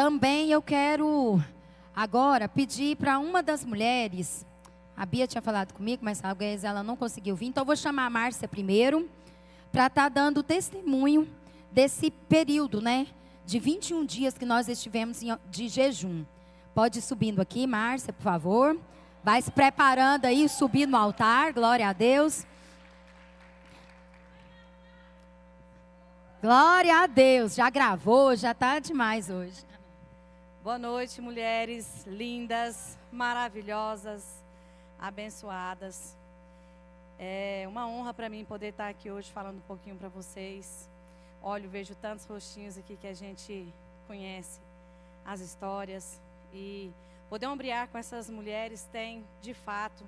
Também eu quero agora pedir para uma das mulheres, a Bia tinha falado comigo, mas talvez ela não conseguiu vir, então eu vou chamar a Márcia primeiro, para estar dando testemunho desse período, né, de 21 dias que nós estivemos de jejum. Pode ir subindo aqui, Márcia, por favor. Vai se preparando aí, subir no altar, glória a Deus. Glória a Deus, já gravou, já está demais hoje. Boa noite, mulheres lindas, maravilhosas, abençoadas. É uma honra para mim poder estar aqui hoje falando um pouquinho para vocês. Olha, eu vejo tantos rostinhos aqui que a gente conhece as histórias. E poder ombrear com essas mulheres tem, de fato,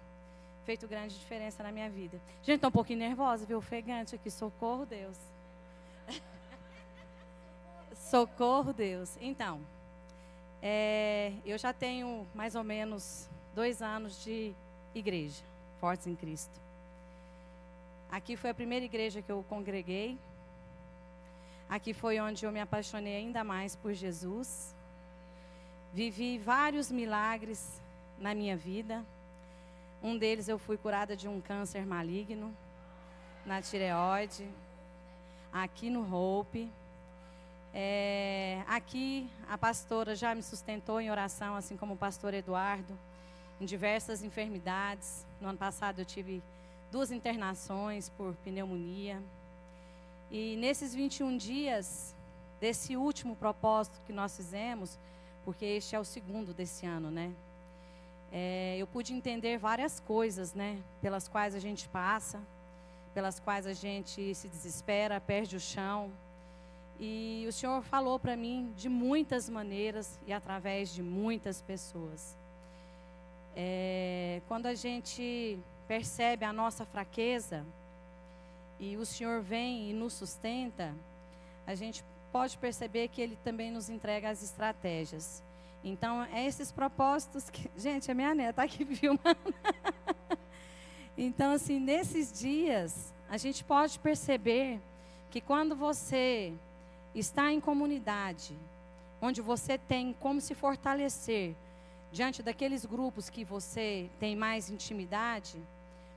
feito grande diferença na minha vida. Gente, estou um pouquinho nervosa, viu? Ofegante aqui, socorro, Deus. Socorro, Deus. Então, eu já tenho mais ou menos 2 anos de igreja, Fortes em Cristo. Aqui foi a primeira igreja que eu congreguei. Aqui foi onde eu me apaixonei ainda mais por Jesus. Vivi vários milagres na minha vida. Um deles eu fui curada de um câncer maligno na tireoide, aqui no Hope. Aqui a pastora já me sustentou em oração, assim como o pastor Eduardo, em diversas enfermidades. No ano passado eu tive 2 internações por pneumonia. E nesses 21 dias, desse último propósito que nós fizemos, porque este é o 2º desse ano, né? Eu pude entender várias coisas, né? Pelas quais a gente passa, pelas quais a gente se desespera, perde o chão. E o Senhor falou para mim de muitas maneiras e através de muitas pessoas. Quando a gente percebe a nossa fraqueza e o Senhor vem e nos sustenta, a gente pode perceber que Ele também nos entrega as estratégias. Então, esses propósitos que... Gente, a minha neta está aqui filmando. Então, assim, nesses dias, a gente pode perceber que quando você está em comunidade, onde você tem como se fortalecer diante daqueles grupos que você tem mais intimidade,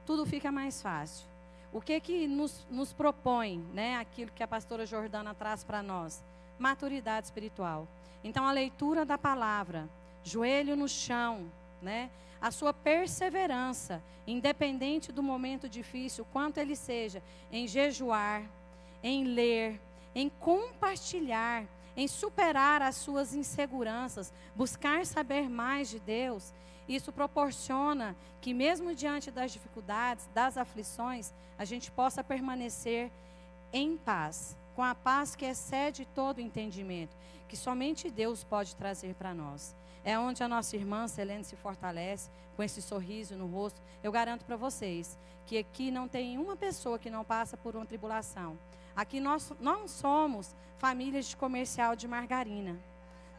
tudo fica mais fácil. O que nos propõe, né, aquilo que a pastora Jordana traz para nós? Maturidade espiritual. Então, a leitura da palavra, joelho no chão, né, a sua perseverança, independente do momento difícil, quanto ele seja, em jejuar, em ler, em compartilhar, em superar as suas inseguranças, buscar saber mais de Deus. Isso proporciona que mesmo diante das dificuldades, das aflições, a gente possa permanecer em paz, com a paz que excede todo entendimento, que somente Deus pode trazer para nós. É onde a nossa irmã Selene se fortalece, com esse sorriso no rosto. Eu garanto para vocês que aqui não tem uma pessoa que não passa por uma tribulação. Aqui nós não somos famílias de comercial de margarina.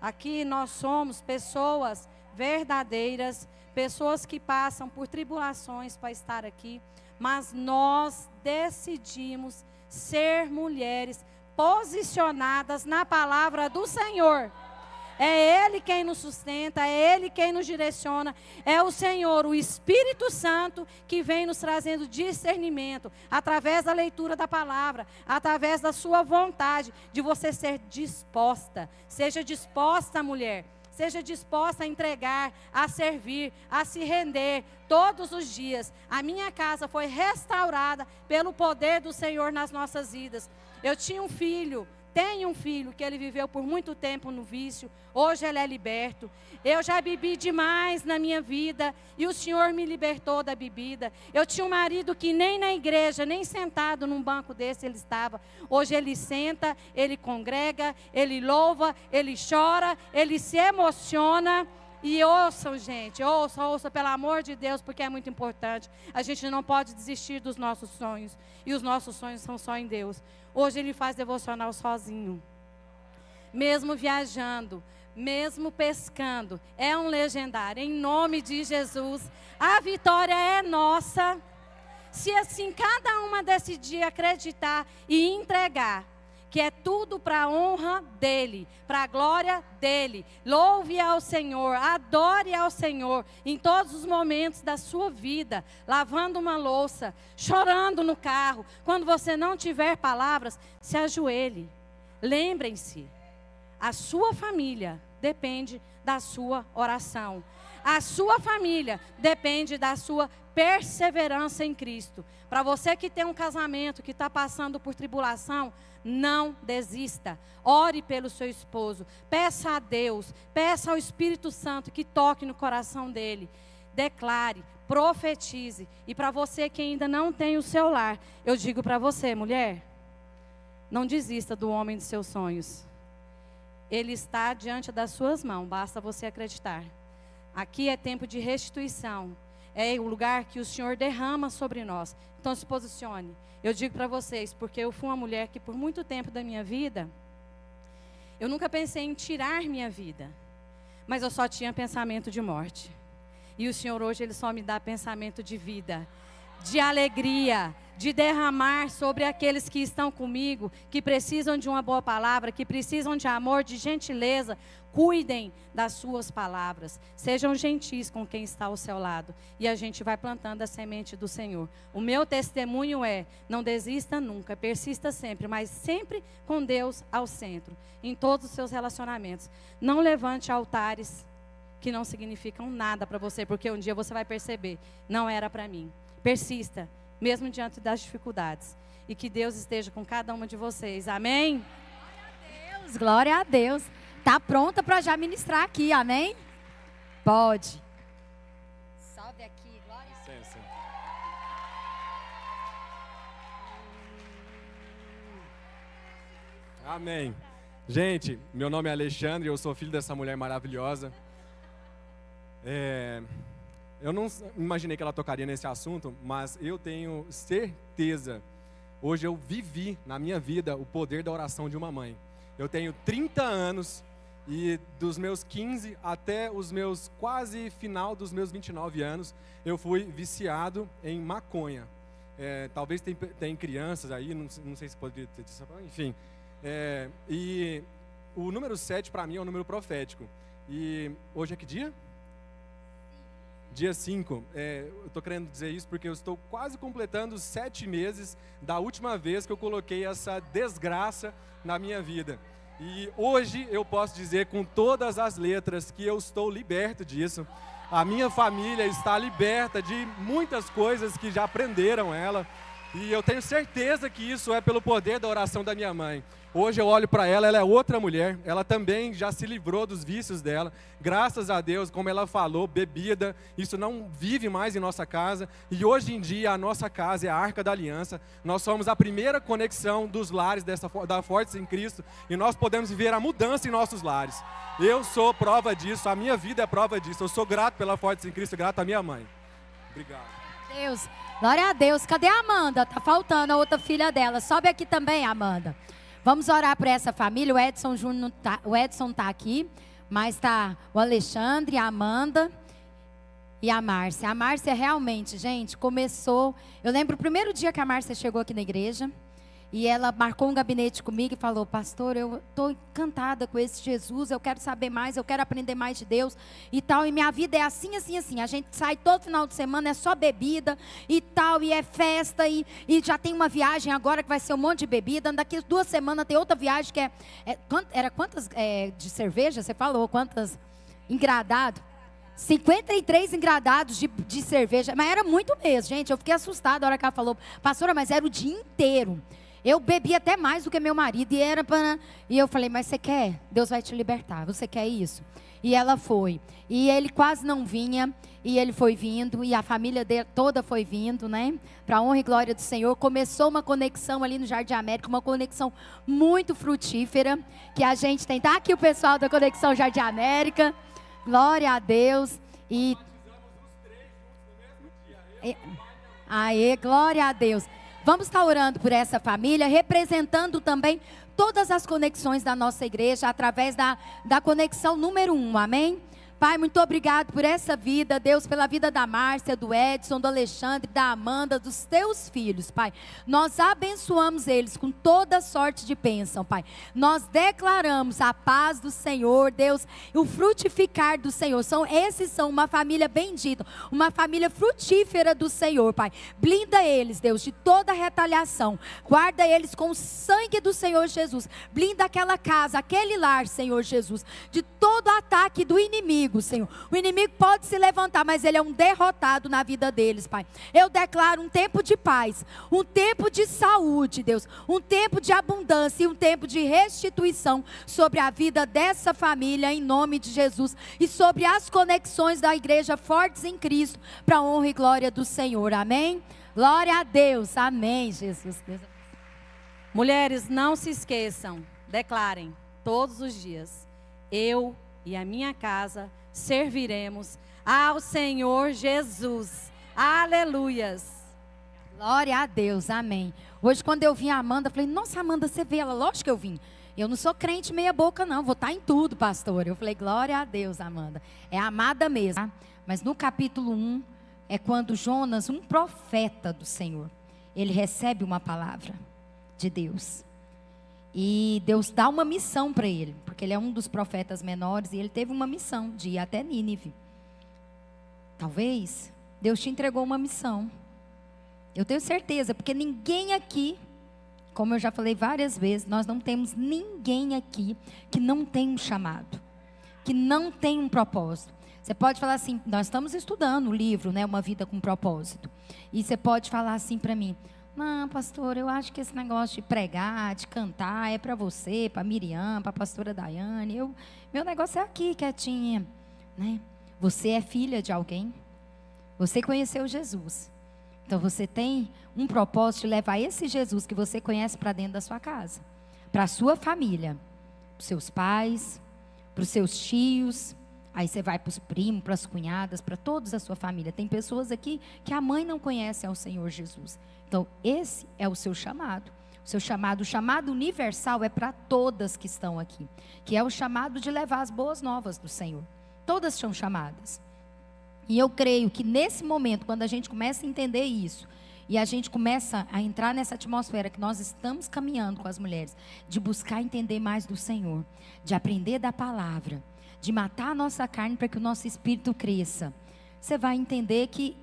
Aqui nós somos pessoas verdadeiras, pessoas que passam por tribulações para estar aqui, mas nós decidimos ser mulheres posicionadas na palavra do Senhor. É Ele quem nos sustenta, é Ele quem nos direciona, é o Senhor, o Espírito Santo, que vem nos trazendo discernimento, através da leitura da palavra, através da sua vontade, de você ser disposta. Seja disposta, mulher, seja disposta a entregar, a servir, a se render todos os dias. A minha casa foi restaurada pelo poder do Senhor nas nossas vidas. Eu tinha um filho. Tenho um filho que ele viveu por muito tempo no vício, hoje ele é liberto. Eu já bebi demais na minha vida e o Senhor me libertou da bebida. Eu tinha um marido que nem na igreja, nem sentado num banco desse ele estava. Hoje ele senta, ele congrega, ele louva, ele chora, ele se emociona. E ouçam, gente, ouçam pelo amor de Deus, porque é muito importante. A gente não pode desistir dos nossos sonhos. E os nossos sonhos são só em Deus. Hoje ele faz devocional sozinho. Mesmo viajando, mesmo pescando. É um legendário. Em nome de Jesus, a vitória é nossa. Se assim cada uma decidir acreditar e entregar, que é tudo para a honra dEle, para a glória dEle. Louve ao Senhor, adore ao Senhor em todos os momentos da sua vida, lavando uma louça, chorando no carro. Quando você não tiver palavras, se ajoelhe. Lembrem-se, a sua família depende da sua oração. A sua família depende da sua perseverança em Cristo. Para você que tem um casamento, que está passando por tribulação, não desista. Ore pelo seu esposo. Peça a Deus, peça ao Espírito Santo que toque no coração dele. Declare, profetize. E para você que ainda não tem o seu lar, eu digo para você, mulher, não desista do homem dos seus sonhos. Ele está diante das suas mãos, basta você acreditar. Aqui é tempo de restituição. É o lugar que o Senhor derrama sobre nós. Então se posicione. Eu digo para vocês, porque eu fui uma mulher que por muito tempo da minha vida, eu nunca pensei em tirar minha vida. Mas eu só tinha pensamento de morte. E o Senhor hoje, Ele só me dá pensamento de vida, de alegria, de derramar sobre aqueles que estão comigo, que precisam de uma boa palavra, que precisam de amor, de gentileza. Cuidem das suas palavras, sejam gentis com quem está ao seu lado, e a gente vai plantando a semente do Senhor. O meu testemunho é, não desista nunca, persista sempre, mas sempre com Deus ao centro, em todos os seus relacionamentos. Não levante altares que não significam nada para você, porque um dia você vai perceber, não era para mim. Persista, mesmo diante das dificuldades, e que Deus esteja com cada uma de vocês, amém? Glória a Deus. Está pronta para já ministrar aqui, amém? Pode. Sobe aqui, glória a Deus. Licença. Amém. Gente, meu nome é Alexandre, eu sou filho dessa mulher maravilhosa. Eu não imaginei que ela tocaria nesse assunto, mas eu tenho certeza, hoje eu vivi na minha vida o poder da oração de uma mãe. Eu tenho 30 anos e dos meus 15 até os meus quase final dos meus 29 anos, eu fui viciado em maconha. Talvez tem crianças aí, não sei se poderia ter, enfim. E o número 7 para mim é um número profético. E hoje é que dia? Dia 5, eu estou querendo dizer isso porque eu estou quase completando 7 meses da última vez que eu coloquei essa desgraça na minha vida. E hoje eu posso dizer com todas as letras que eu estou liberto disso. A minha família está liberta de muitas coisas que já prenderam ela. E eu tenho certeza que isso é pelo poder da oração da minha mãe. Hoje eu olho para ela, ela é outra mulher, ela também já se livrou dos vícios dela. Graças a Deus, como ela falou, bebida, isso não vive mais em nossa casa. E hoje em dia a nossa casa é a Arca da Aliança. Nós somos a primeira conexão dos lares da Fortes em Cristo. E nós podemos viver a mudança em nossos lares. Eu sou prova disso, a minha vida é prova disso. Eu sou grato pela Fortes em Cristo, grato à minha mãe. Obrigado. Deus, glória a Deus. Cadê a Amanda? Tá faltando a outra filha dela. Sobe aqui também, Amanda. Vamos orar por essa família. O Edson Júnior o Edson tá aqui, mas tá o Alexandre, a Amanda e a Márcia. A Márcia realmente, gente, começou. Eu lembro o primeiro dia que a Márcia chegou aqui na igreja. E ela marcou um gabinete comigo e falou: pastor, eu estou encantada com esse Jesus, eu quero saber mais, eu quero aprender mais de Deus e tal. E minha vida é assim, assim, assim. A gente sai todo final de semana, é só bebida e tal, e é festa. E já tem uma viagem agora que vai ser um monte de bebida. Daqui 2 semanas tem outra viagem que era quantas de cerveja? Você falou, quantas engradado? 53 engradados de cerveja. Mas era muito mesmo, gente. Eu fiquei assustada a hora que ela falou: pastora, mas era o dia inteiro. Eu bebi até mais do que meu marido. E eu falei: mas você quer? Deus vai te libertar. Você quer isso? E ela foi. E ele quase não vinha. E ele foi vindo. E a família dele toda foi vindo, né? Para a honra e glória do Senhor. Começou uma conexão ali no Jardim América. Uma conexão muito frutífera. Que a gente tem. Tá aqui o pessoal da Conexão Jardim América. Glória a Deus. E aê, glória a Deus. Vamos estar orando por essa família, representando também todas as conexões da nossa igreja, através da conexão número 1, amém? Pai, muito obrigado por essa vida, Deus, pela vida da Márcia, do Edson, do Alexandre, da Amanda, dos teus filhos, Pai. Nós abençoamos eles com toda sorte de bênção, Pai. Nós declaramos a paz do Senhor, Deus, o frutificar do Senhor. Esses são uma família bendita, uma família frutífera do Senhor, Pai. Blinda eles, Deus, de toda retaliação. Guarda eles com o sangue do Senhor Jesus. Blinda aquela casa, aquele lar, Senhor Jesus, de todo ataque do inimigo, Senhor. O inimigo pode se levantar, mas ele é um derrotado na vida deles, Pai. Eu declaro um tempo de paz, um tempo de saúde, Deus, um tempo de abundância e um tempo de restituição sobre a vida dessa família, em nome de Jesus, e sobre as conexões da igreja Fortes em Cristo, para a honra e glória do Senhor. Amém? Glória a Deus. Amém, Jesus. Mulheres, não se esqueçam, declarem todos os dias: eu e a minha casa serviremos ao Senhor Jesus. Aleluias. Glória a Deus, amém. Hoje quando eu vi a Amanda, eu falei, nossa Amanda, você vê ela? Lógico que eu vim. Eu não sou crente meia boca não, vou estar em tudo, pastor. Eu falei, glória a Deus, Amanda. É amada mesmo. Tá? Mas no capítulo 1, é quando Jonas, um profeta do Senhor, ele recebe uma palavra de Deus. E Deus dá uma missão para ele, porque ele é um dos profetas menores e ele teve uma missão de ir até Nínive. Talvez Deus te entregou uma missão. Eu tenho certeza, porque ninguém aqui, como eu já falei várias vezes, nós não temos ninguém aqui que não tem um chamado, que não tem um propósito. Você pode falar assim, nós estamos estudando o livro, né, Uma Vida com Propósito. E você pode falar assim para mim, não, pastor, eu acho que esse negócio de pregar, de cantar, é para você, para Miriam, para a pastora Daiane. Meu negócio é aqui, quietinha. Né? Você é filha de alguém. Você conheceu Jesus. Então você tem um propósito de levar esse Jesus que você conhece para dentro da sua casa. Para a sua família. Para os seus pais, para os seus tios. Aí você vai para os primos, para as cunhadas, para todos a sua família. Tem pessoas aqui que a mãe não conhece ao Senhor Jesus. Então, esse é o seu chamado. O seu chamado, o chamado universal é para todas que estão aqui. Que é o chamado de levar as boas novas do Senhor. Todas são chamadas. E eu creio que nesse momento, quando a gente começa a entender isso, e a gente começa a entrar nessa atmosfera que nós estamos caminhando com as mulheres, de buscar entender mais do Senhor, de aprender da palavra, de matar a nossa carne para que o nosso espírito cresça, você vai entender que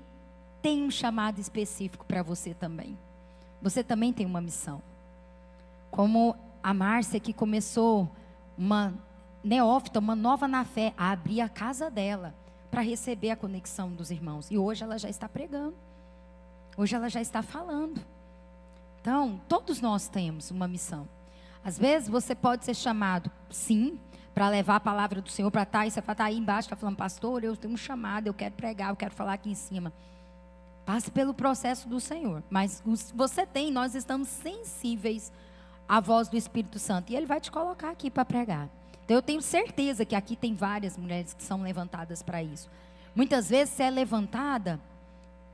tem um chamado específico para você também. Você também tem uma missão. Como a Márcia, que começou uma neófita, uma nova na fé, a abrir a casa dela para receber a conexão dos irmãos. E hoje ela já está pregando. Hoje ela já está falando. Então, todos nós temos uma missão. Às vezes você pode ser chamado, sim, para levar a palavra do Senhor para estar, e você está aí embaixo, está falando, pastor, eu tenho um chamado, eu quero pregar, eu quero falar aqui em cima. Passe pelo processo do Senhor. Mas você tem, nós estamos sensíveis à voz do Espírito Santo. E Ele vai te colocar aqui para pregar. Então eu tenho certeza que aqui tem várias mulheres que são levantadas para isso. Muitas vezes você é levantada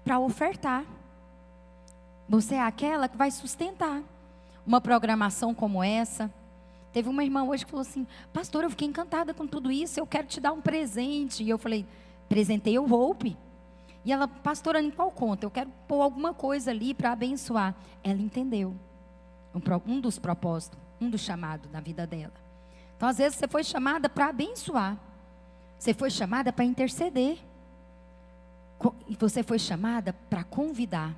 para ofertar. Você é aquela que vai sustentar uma programação como essa. Teve uma irmã hoje que falou assim, pastor, eu fiquei encantada com tudo isso, eu quero te dar um presente. E eu falei, presentei o Hope. E ela, pastora, em qual conta? Eu quero pôr alguma coisa ali para abençoar. Ela entendeu um dos propósitos, um dos chamados na vida dela. Então, às vezes, você foi chamada para abençoar. Você foi chamada para interceder. E você foi chamada para convidar.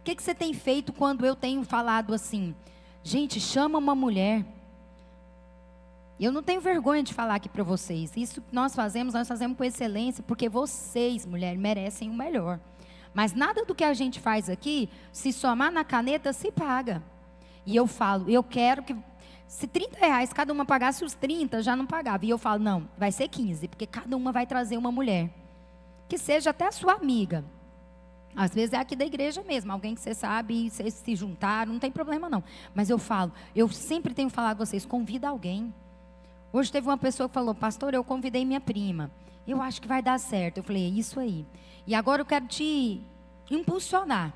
O que você tem feito quando eu tenho falado assim? Gente, chama uma mulher. E eu não tenho vergonha de falar aqui para vocês. Isso que nós fazemos com excelência, porque vocês, mulheres, merecem o melhor. Mas nada do que a gente faz aqui, se somar na caneta, se paga. E eu falo, eu quero que, se R$30 cada uma pagasse os 30, já não pagava. E eu falo, não, vai ser 15, porque cada uma vai trazer uma mulher. Que seja até a sua amiga. Às vezes é aqui da igreja mesmo, alguém que você sabe, vocês se juntaram, não tem problema não. Mas eu falo, eu sempre tenho falado a vocês, convida alguém. Hoje teve uma pessoa que falou, pastor, eu convidei minha prima. Eu acho que vai dar certo. Eu falei, é isso aí. E agora eu quero te impulsionar.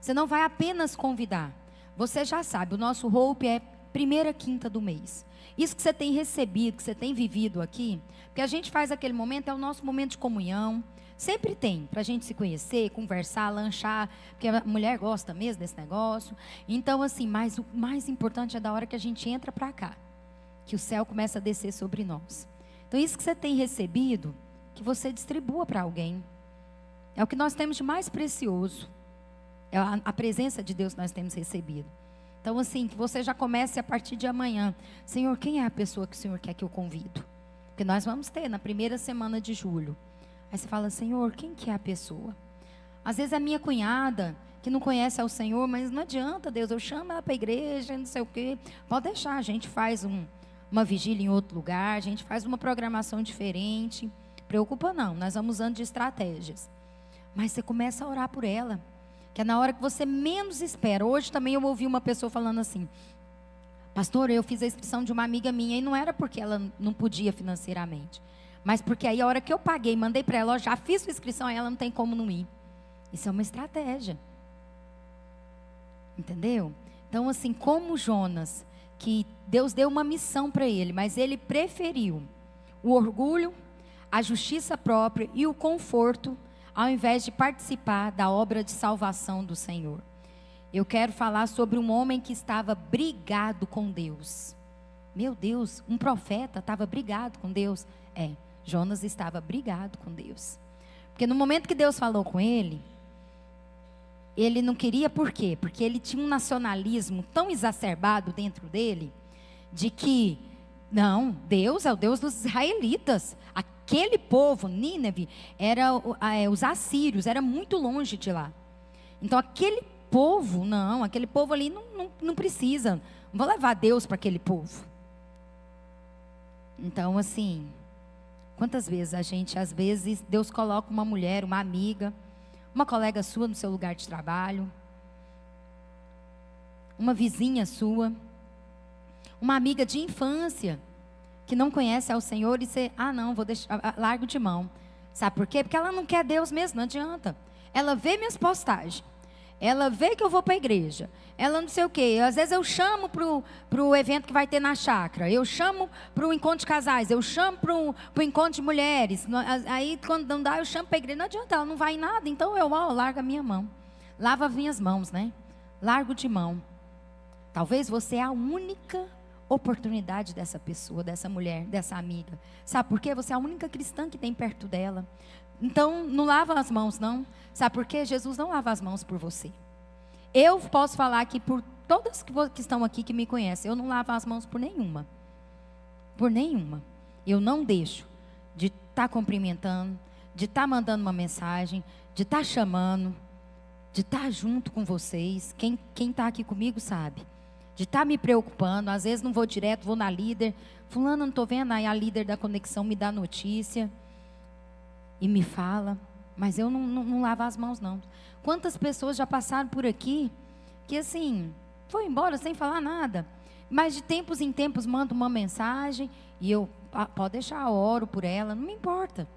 Você não vai apenas convidar. Você já sabe, o nosso Hope é primeira quinta do mês. Isso que você tem recebido, que você tem vivido aqui, porque a gente faz aquele momento, é o nosso momento de comunhão. Sempre tem, para a gente se conhecer, conversar, lanchar, porque a mulher gosta mesmo desse negócio. Então, assim, mas o mais importante é da hora que a gente entra para cá, que o céu começa a descer sobre nós. Então, isso que você tem recebido, que você distribua para alguém. É o que nós temos de mais precioso. É a presença de Deus que nós temos recebido. Então, assim, que você já comece a partir de amanhã. Senhor, quem é a pessoa que o Senhor quer que eu convido? Porque nós vamos ter na primeira semana de julho. Aí você fala, Senhor, quem que é a pessoa? Às vezes é minha cunhada, que não conhece ao Senhor, mas não adianta, Deus, eu chamo ela para a igreja, não sei o quê. Pode deixar, a gente faz uma vigília em outro lugar, a gente faz uma programação diferente. Preocupa não, nós vamos usando de estratégias. Mas você começa a orar por ela, que é na hora que você menos espera. Hoje também eu ouvi uma pessoa falando assim, pastor, eu fiz a inscrição de uma amiga minha, e não era porque ela não podia financeiramente, mas porque aí a hora que eu paguei, mandei para ela, já fiz sua inscrição, aí ela não tem como não ir. Isso é uma estratégia. Entendeu? Então, assim, como Jonas, que Deus deu uma missão para ele, mas ele preferiu o orgulho, a justiça própria e o conforto, ao invés de participar da obra de salvação do Senhor. Eu quero falar sobre um homem que estava brigado com Deus. Meu Deus, um profeta estava brigado com Deus. Jonas estava brigado com Deus. Porque no momento que Deus falou com ele não queria, por quê? Porque ele tinha um nacionalismo tão exacerbado dentro dele, de que, não, Deus é o Deus dos israelitas. Aquele povo, Nínive, era os assírios, era muito longe de lá. Então aquele povo, aquele povo ali não precisa, não vou levar Deus para aquele povo. Então, assim, quantas vezes às vezes, Deus coloca uma mulher, uma amiga, uma colega sua no seu lugar de trabalho, uma vizinha sua, uma amiga de infância, que não conhece ao Senhor, e você, não, vou deixar, largo de mão. Sabe por quê? Porque ela não quer Deus mesmo, não adianta. Ela vê minhas postagens, ela vê que eu vou para a igreja, ela não sei o quê. Às vezes eu chamo para o evento que vai ter na chácara, eu chamo para o encontro de casais, eu chamo para o encontro de mulheres. Aí quando não dá, eu chamo para a igreja, não adianta, ela não vai em nada. Então eu largo a minha mão, lavo as minhas mãos, né? Largo de mão. Talvez você é a única oportunidade dessa pessoa, dessa mulher, dessa amiga. Sabe por quê? Você é a única cristã que tem perto dela. Então, não lava as mãos, não. Sabe por quê? Jesus não lava as mãos por você. Eu posso falar aqui por todas que estão aqui que me conhecem. Eu não lavo as mãos por nenhuma. Por nenhuma. Eu não deixo de estar cumprimentando, de estar mandando uma mensagem, de estar chamando, de estar junto com vocês. Quem está aqui comigo sabe. De estar me preocupando. Às vezes não vou direto, vou na líder. Fulano, não estou vendo, aí a líder da conexão me dá notícia e me fala, mas eu não lavo as mãos, não. Quantas pessoas já passaram por aqui, que assim, foi embora sem falar nada, mas de tempos em tempos mando uma mensagem, e eu, pode deixar, eu oro por ela, não me importa.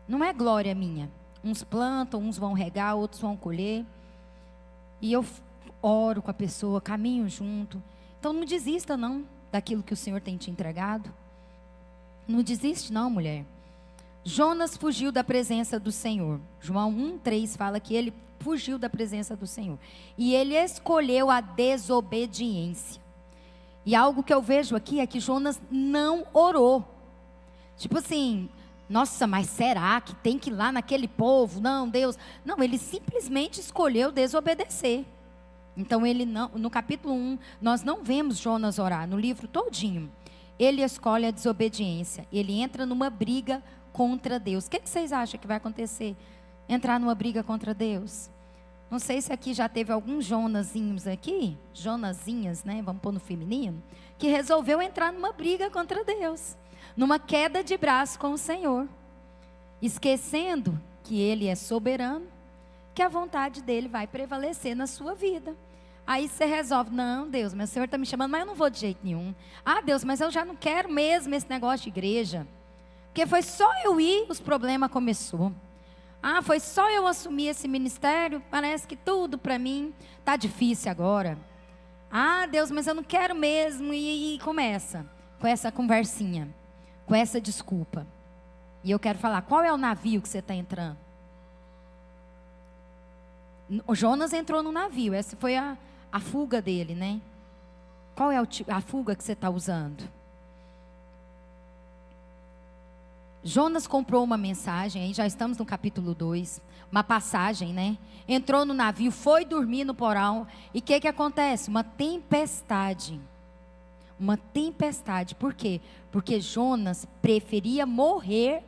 Não é glória minha. Uns plantam, uns vão regar, outros vão colher, e eu oro com a pessoa, caminho junto. Então não desista não, daquilo que o Senhor tem te entregado. Não desiste não, mulher. Jonas fugiu da presença do Senhor. João 1:3 fala que ele fugiu da presença do Senhor. E ele escolheu a desobediência. E algo que eu vejo aqui é que Jonas não orou. Tipo assim, nossa, mas será que tem que ir lá naquele povo? Não, Deus. Não, ele simplesmente escolheu desobedecer. Então ele não, no capítulo 1, nós não vemos Jonas orar, no livro todinho. Ele escolhe a desobediência. Ele entra numa briga contra Deus. O que vocês acham que vai acontecer? Entrar numa briga contra Deus? Não sei se aqui já teve alguns Jonazinhos aqui, Jonazinhas, né? Vamos pôr no feminino, que resolveu entrar numa briga contra Deus, numa queda de braço com o Senhor, esquecendo que Ele é soberano, que a vontade dEle vai prevalecer na sua vida. Aí você resolve, não, Deus, meu Senhor está me chamando, mas eu não vou de jeito nenhum. Deus, mas eu já não quero mesmo esse negócio de igreja. Porque foi só eu ir, os problemas começou. Foi só eu assumir esse ministério, parece que tudo para mim está difícil agora. Ah, Deus, mas eu não quero mesmo. E começa com essa conversinha, com essa desculpa. E eu quero falar, qual é o navio que você está entrando? O Jonas entrou no navio, essa foi a fuga dele, né? Qual é a fuga que você está usando? Jonas comprou uma mensagem, aí já estamos no capítulo 2, uma passagem, né? Entrou no navio, foi dormir no porão, e o que acontece? Uma tempestade. Uma tempestade, por quê? Porque Jonas preferia morrer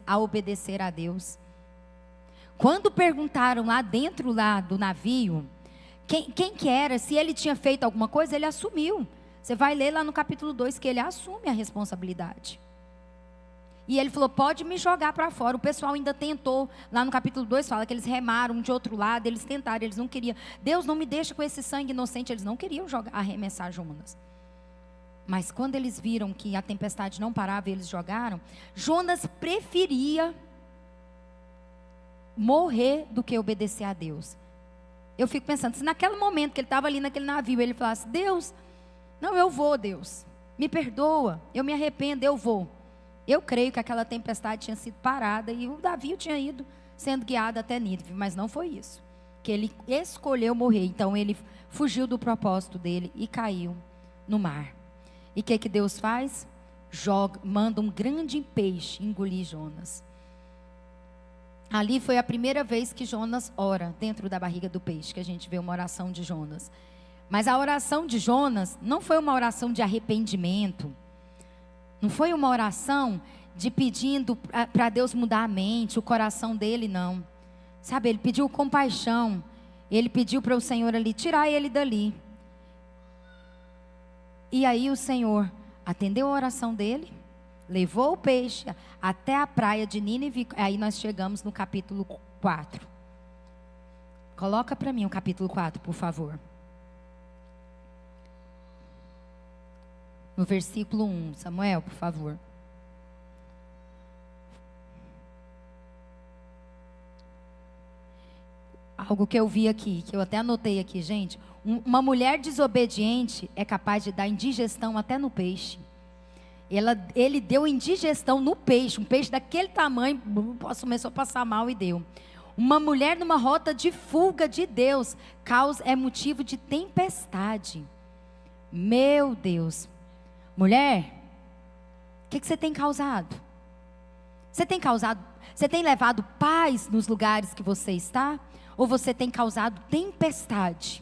a obedecer a Deus. Quando perguntaram lá dentro do navio, quem que era, se ele tinha feito alguma coisa, ele assumiu. Você vai ler lá no capítulo 2 que ele assume a responsabilidade. E ele falou, pode me jogar para fora. O pessoal ainda tentou, lá no capítulo 2 fala que eles remaram de outro lado, eles tentaram, eles não queriam. Deus não me deixa com esse sangue inocente, eles não queriam arremessar Jonas. Mas quando eles viram que a tempestade não parava e eles jogaram, Jonas preferia morrer do que obedecer a Deus. Eu fico pensando, se naquele momento que ele estava ali naquele navio, ele falasse, Deus, não, eu vou, Deus, me perdoa, eu me arrependo, eu vou. Eu creio que aquela tempestade tinha sido parada e o navio tinha ido sendo guiado até Nínive, mas não foi isso. Que ele escolheu morrer, então ele fugiu do propósito dele e caiu no mar. E o que Deus faz? Manda um grande peixe engolir Jonas. Ali foi a primeira vez que Jonas ora dentro da barriga do peixe, que a gente vê uma oração de Jonas. Mas a oração de Jonas não foi uma oração de arrependimento. Não foi uma oração de pedindo para Deus mudar a mente, o coração dele, não. Sabe, ele pediu compaixão. Ele pediu para o Senhor ali, tirar ele dali. E aí o Senhor atendeu a oração dele, levou o peixe até a praia de Nínive. Aí nós chegamos no capítulo 4. Coloca para mim o capítulo 4, por favor. No versículo 1, Samuel, por favor. Algo que eu vi aqui, que eu até anotei aqui, gente. Uma mulher desobediente é capaz de dar indigestão até no peixe. Ele deu indigestão no peixe, um peixe daquele tamanho, começou a passar mal e deu. Uma mulher numa rota de fuga de Deus, é motivo de tempestade. Meu Deus. Mulher, o que você tem causado? Você tem levado paz nos lugares que você está? Ou você tem causado tempestade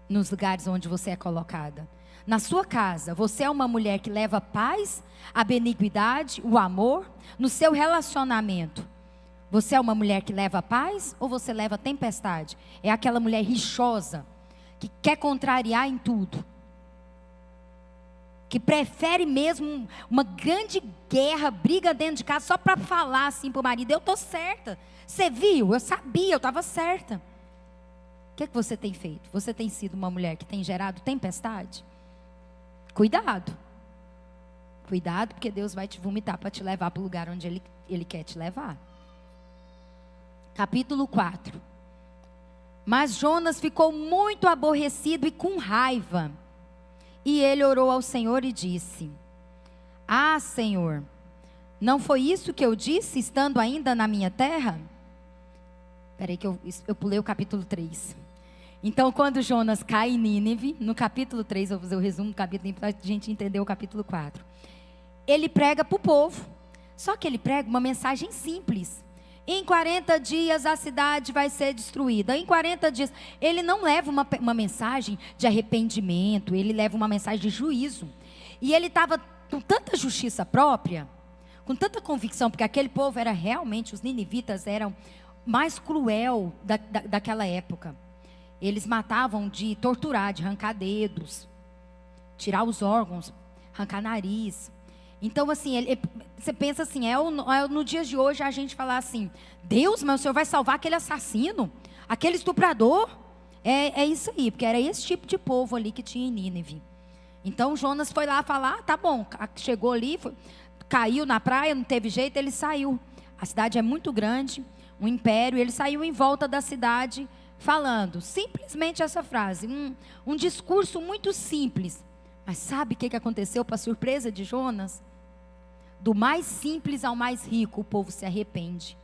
nos lugares onde você é colocada? Na sua casa, você é uma mulher que leva paz, a benignidade, o amor. No seu relacionamento, você é uma mulher que leva paz ou você leva tempestade? É aquela mulher rixosa, que quer contrariar em tudo. Que prefere mesmo uma grande guerra, briga dentro de casa, só para falar assim para o marido, eu estou certa. Você viu? Eu sabia, eu estava certa. O que você tem feito? Você tem sido uma mulher que tem gerado tempestade? Cuidado. Cuidado, porque Deus vai te vomitar para te levar para o lugar onde Ele quer te levar. Capítulo 4. Mas Jonas ficou muito aborrecido e com raiva. E ele orou ao Senhor e disse: Ah, Senhor, não foi isso que eu disse estando ainda na minha terra? Espera aí que eu pulei o capítulo 3. Então, quando Jonas cai em Nínive, no capítulo 3, eu vou fazer o resumo do capítulo para a gente entender o capítulo 4. Ele prega para o povo, só que ele prega uma mensagem simples. Em 40 dias a cidade vai ser destruída. Em 40 dias. Ele não leva uma mensagem de arrependimento. Ele leva uma mensagem de juízo. E ele estava com tanta justiça própria, com tanta convicção, porque aquele povo era realmente, os ninivitas eram mais cruel daquela época. Eles matavam de torturar, de arrancar dedos, tirar os órgãos, arrancar nariz. Então, assim, você pensa assim, no dia de hoje a gente falar assim, Deus, mas o Senhor vai salvar aquele assassino, aquele estuprador? É isso aí, porque era esse tipo de povo ali que tinha em Nínive. Então, Jonas foi lá falar, tá bom, chegou ali, caiu na praia, não teve jeito, ele saiu. A cidade é muito grande, um império, ele saiu em volta da cidade, falando simplesmente essa frase, um discurso muito simples. Mas sabe o que aconteceu para surpresa de Jonas? Do mais simples ao mais rico, o povo se arrepende.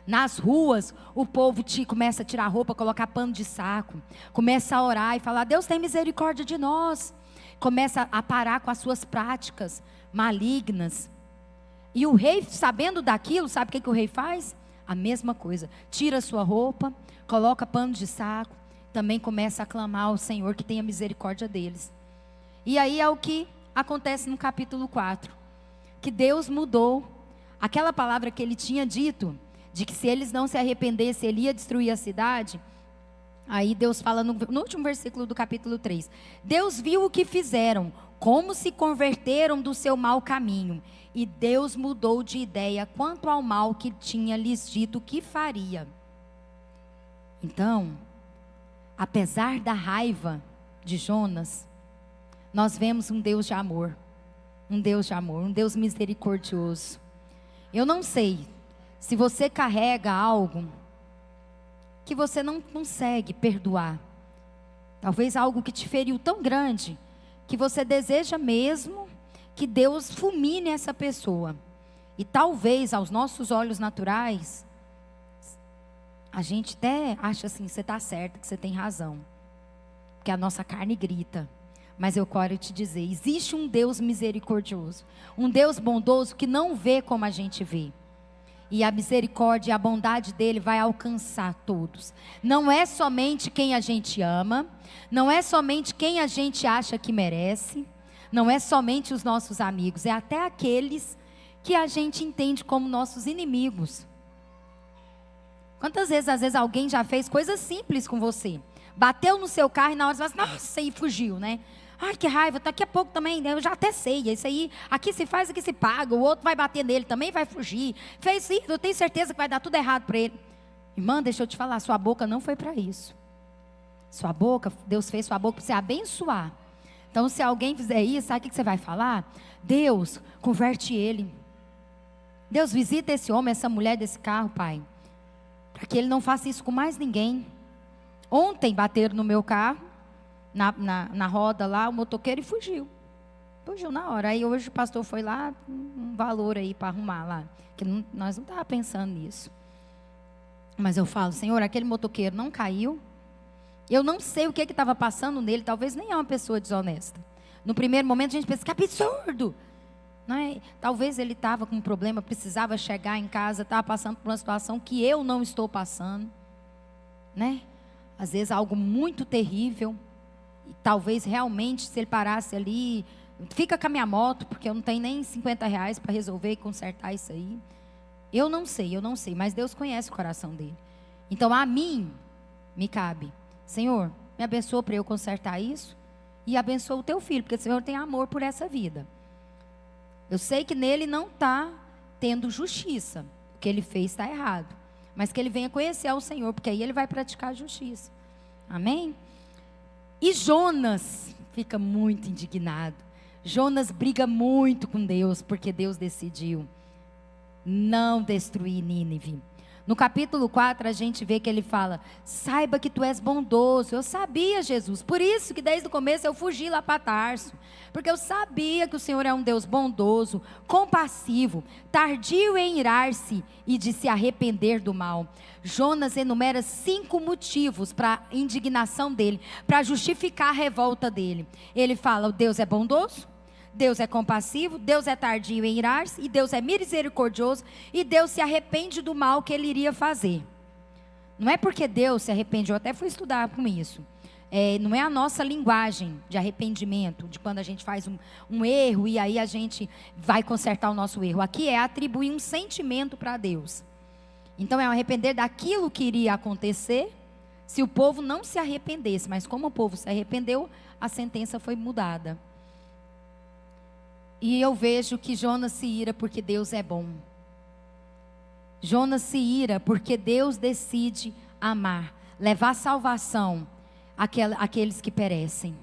Nas ruas, o povo começa a tirar roupa, colocar pano de saco, começa a orar e falar: Deus tem misericórdia de nós. Começa a parar com as suas práticas malignas. E o rei, sabendo daquilo, sabe o que o rei faz? A mesma coisa, tira a sua roupa, coloca pano de saco, também começa a clamar ao Senhor que tenha misericórdia deles. E aí é o que acontece no capítulo 4, que Deus mudou aquela palavra que ele tinha dito, de que se eles não se arrependessem, ele ia destruir a cidade. Aí Deus fala no último versículo do capítulo 3, Deus viu o que fizeram, como se converteram do seu mau caminho, e Deus mudou de ideia quanto ao mal que tinha lhes dito que faria. Então, apesar da raiva de Jonas, nós vemos um Deus de amor, um Deus misericordioso. Eu não sei se você carrega algo que você não consegue perdoar, talvez algo que te feriu tão grande, que você deseja mesmo que Deus fulmine essa pessoa. E talvez aos nossos olhos naturais, a gente até acha assim, você está certo, que você tem razão, porque a nossa carne grita. Mas eu quero te dizer, existe um Deus misericordioso, um Deus bondoso que não vê como a gente vê. E a misericórdia e a bondade dele vai alcançar todos. Não é somente quem a gente ama, não é somente quem a gente acha que merece, não é somente os nossos amigos, é até aqueles que a gente entende como nossos inimigos. Quantas vezes, às vezes, alguém já fez coisas simples com você? Bateu no seu carro e na hora você fala, nossa, e fugiu, né? Ai, que raiva, daqui a pouco também, eu já até sei, isso aí, aqui se faz, aqui se paga, o outro vai bater nele, também vai fugir. Fez isso, eu tenho certeza que vai dar tudo errado para ele. Irmã, deixa eu te falar, sua boca não foi para isso. Sua boca, Deus fez sua boca para você abençoar. Então, se alguém fizer isso, sabe o que você vai falar? Deus, converte ele. Deus, visita esse homem, essa mulher desse carro, Pai, para que ele não faça isso com mais ninguém. Ontem bateram no meu carro, na roda lá, o motoqueiro, e fugiu. Fugiu na hora. Aí hoje o pastor foi lá, um valor aí para arrumar lá. Que nós não estávamos pensando nisso. Mas eu falo, Senhor, aquele motoqueiro não caiu. Eu não sei o que estava passando nele, talvez nem é uma pessoa desonesta. No primeiro momento a gente pensa, que absurdo! Não é? Talvez ele estava com um problema, precisava chegar em casa, estava passando por uma situação que eu não estou passando. Né? Às vezes algo muito terrível. E talvez realmente, se ele parasse ali, fica com a minha moto, porque eu não tenho nem R$50 para resolver e consertar isso aí. Eu não sei, mas Deus conhece o coração dele. Então a mim, me cabe, Senhor, me abençoa para eu consertar isso, e abençoa o teu filho, porque o Senhor tem amor por essa vida. Eu sei que nele não está tendo justiça, o que ele fez está errado, mas que ele venha conhecer ao Senhor, porque aí ele vai praticar a justiça. Amém? E Jonas fica muito indignado. Jonas briga muito com Deus, porque Deus decidiu não destruir Nínive. No capítulo 4 a gente vê que ele fala, saiba que tu és bondoso. Eu sabia, Jesus, por isso que desde o começo eu fugi lá para Tarso, porque eu sabia que o Senhor é um Deus bondoso, compassivo, tardio em irar-se e de se arrepender do mal. Jonas enumera 5 motivos para a indignação dele, para justificar a revolta dele. Ele fala, o Deus é bondoso, Deus é compassivo, Deus é tardio em irar-se, e Deus é misericordioso, e Deus se arrepende do mal que ele iria fazer. Não é porque Deus se arrepende, eu até fui estudar com isso. Não é a nossa linguagem de arrependimento, de quando a gente faz um erro e aí a gente vai consertar o nosso erro. Aqui é atribuir um sentimento para Deus. Então é um arrepender daquilo que iria acontecer se o povo não se arrependesse. Mas como o povo se arrependeu, a sentença foi mudada. E eu vejo que Jonas se ira porque Deus é bom. Jonas se ira porque Deus decide amar, levar salvação àqueles que perecem.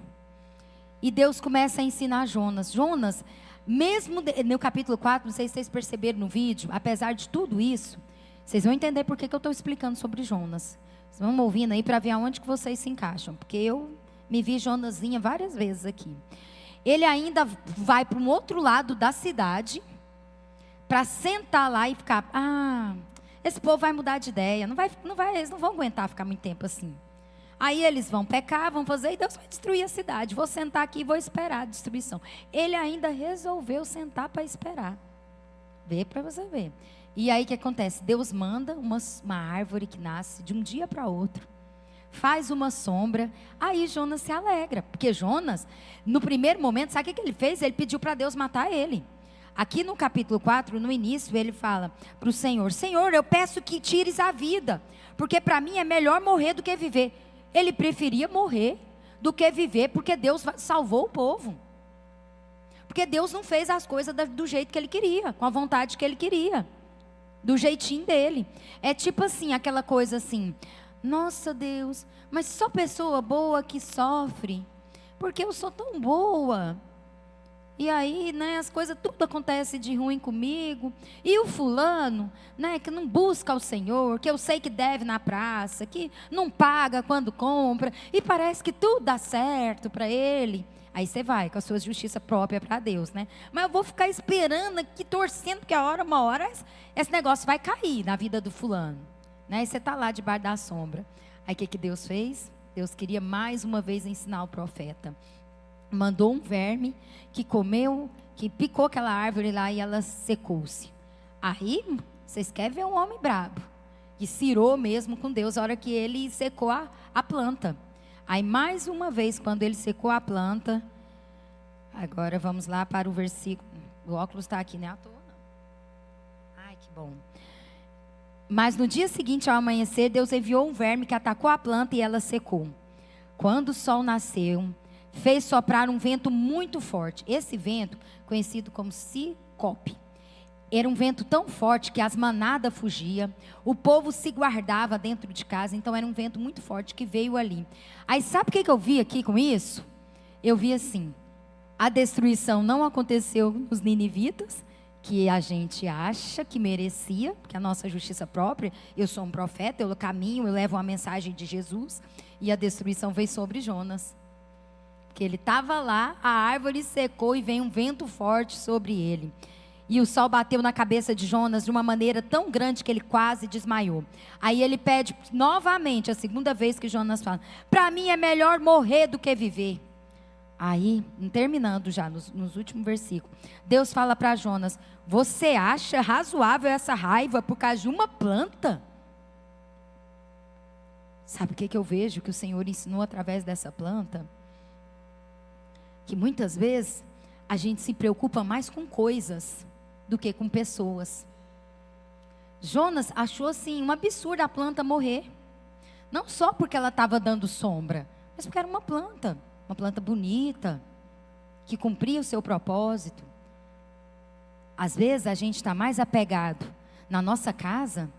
E Deus começa a ensinar Jonas. Jonas, mesmo no capítulo 4, não sei se vocês perceberam no vídeo, apesar de tudo isso, vocês vão entender por que eu estou explicando sobre Jonas. Vocês vão ouvindo aí para ver aonde que vocês se encaixam, porque eu me vi Jonasinha várias vezes aqui. Ele ainda vai para um outro lado da cidade, para sentar lá e ficar, esse povo vai mudar de ideia, eles não vão aguentar ficar muito tempo assim. Aí eles vão pecar, vão fazer, e Deus vai destruir a cidade. Vou sentar aqui e vou esperar a destruição. Ele ainda resolveu sentar para esperar. Vê para você ver. E aí o que acontece? Deus manda uma árvore que nasce de um dia para outro. Faz uma sombra. Aí Jonas se alegra. Porque Jonas, no primeiro momento, sabe o que ele fez? Ele pediu para Deus matar ele. Aqui no capítulo 4, no início, ele fala para o Senhor: Senhor, eu peço que tires a vida, porque para mim é melhor morrer do que viver. Ele preferia morrer do que viver, porque Deus salvou o povo. Porque Deus não fez as coisas do jeito que ele queria, com a vontade que ele queria, do jeitinho dele. É tipo assim, aquela coisa assim: nossa Deus, mas só pessoa boa que sofre, porque eu sou tão boa. E aí, né, as coisas, tudo acontece de ruim comigo. E o fulano, né, que não busca o Senhor, que eu sei que deve na praça, que não paga quando compra, e parece que tudo dá certo para ele. Aí você vai com a sua justiça própria para Deus, né? Mas eu vou ficar esperando aqui, torcendo, porque uma hora esse negócio vai cair na vida do fulano, né? E você está lá debaixo da sombra. Aí o que Deus fez? Deus queria mais uma vez ensinar o profeta. Mandou um verme que comeu, que picou aquela árvore lá e ela secou-se. Aí, vocês querem ver um homem brabo, que cirou mesmo com Deus a hora que ele secou a planta. Aí, mais uma vez, quando ele secou a planta, agora vamos lá para o versículo. O óculos está aqui, né? À toa, não. Ai, que bom. Mas no dia seguinte, ao amanhecer, Deus enviou um verme que atacou a planta e ela secou. Quando o sol nasceu, fez soprar um vento muito forte. Esse vento, conhecido como Cicope, era um vento tão forte que as manadas fugiam, o povo se guardava dentro de casa, então era um vento muito forte que veio ali. Aí sabe o que eu vi aqui com isso? Eu vi assim: a destruição não aconteceu nos ninivitas, que a gente acha que merecia, porque a nossa justiça própria, eu sou um profeta, eu caminho, eu levo uma mensagem de Jesus, e a destruição veio sobre Jonas. Porque ele estava lá, a árvore secou e veio um vento forte sobre ele. E o sol bateu na cabeça de Jonas de uma maneira tão grande que ele quase desmaiou. Aí ele pede novamente, a segunda vez que Jonas fala: para mim é melhor morrer do que viver. Aí, terminando já nos últimos versículos, Deus fala para Jonas: você acha razoável essa raiva por causa de uma planta? Sabe o que eu vejo que o Senhor ensinou através dessa planta? Que muitas vezes a gente se preocupa mais com coisas do que com pessoas. Jonas achou assim um absurdo a planta morrer. Não só porque ela estava dando sombra, mas porque era uma planta bonita, que cumpria o seu propósito. Às vezes a gente está mais apegado na nossa casa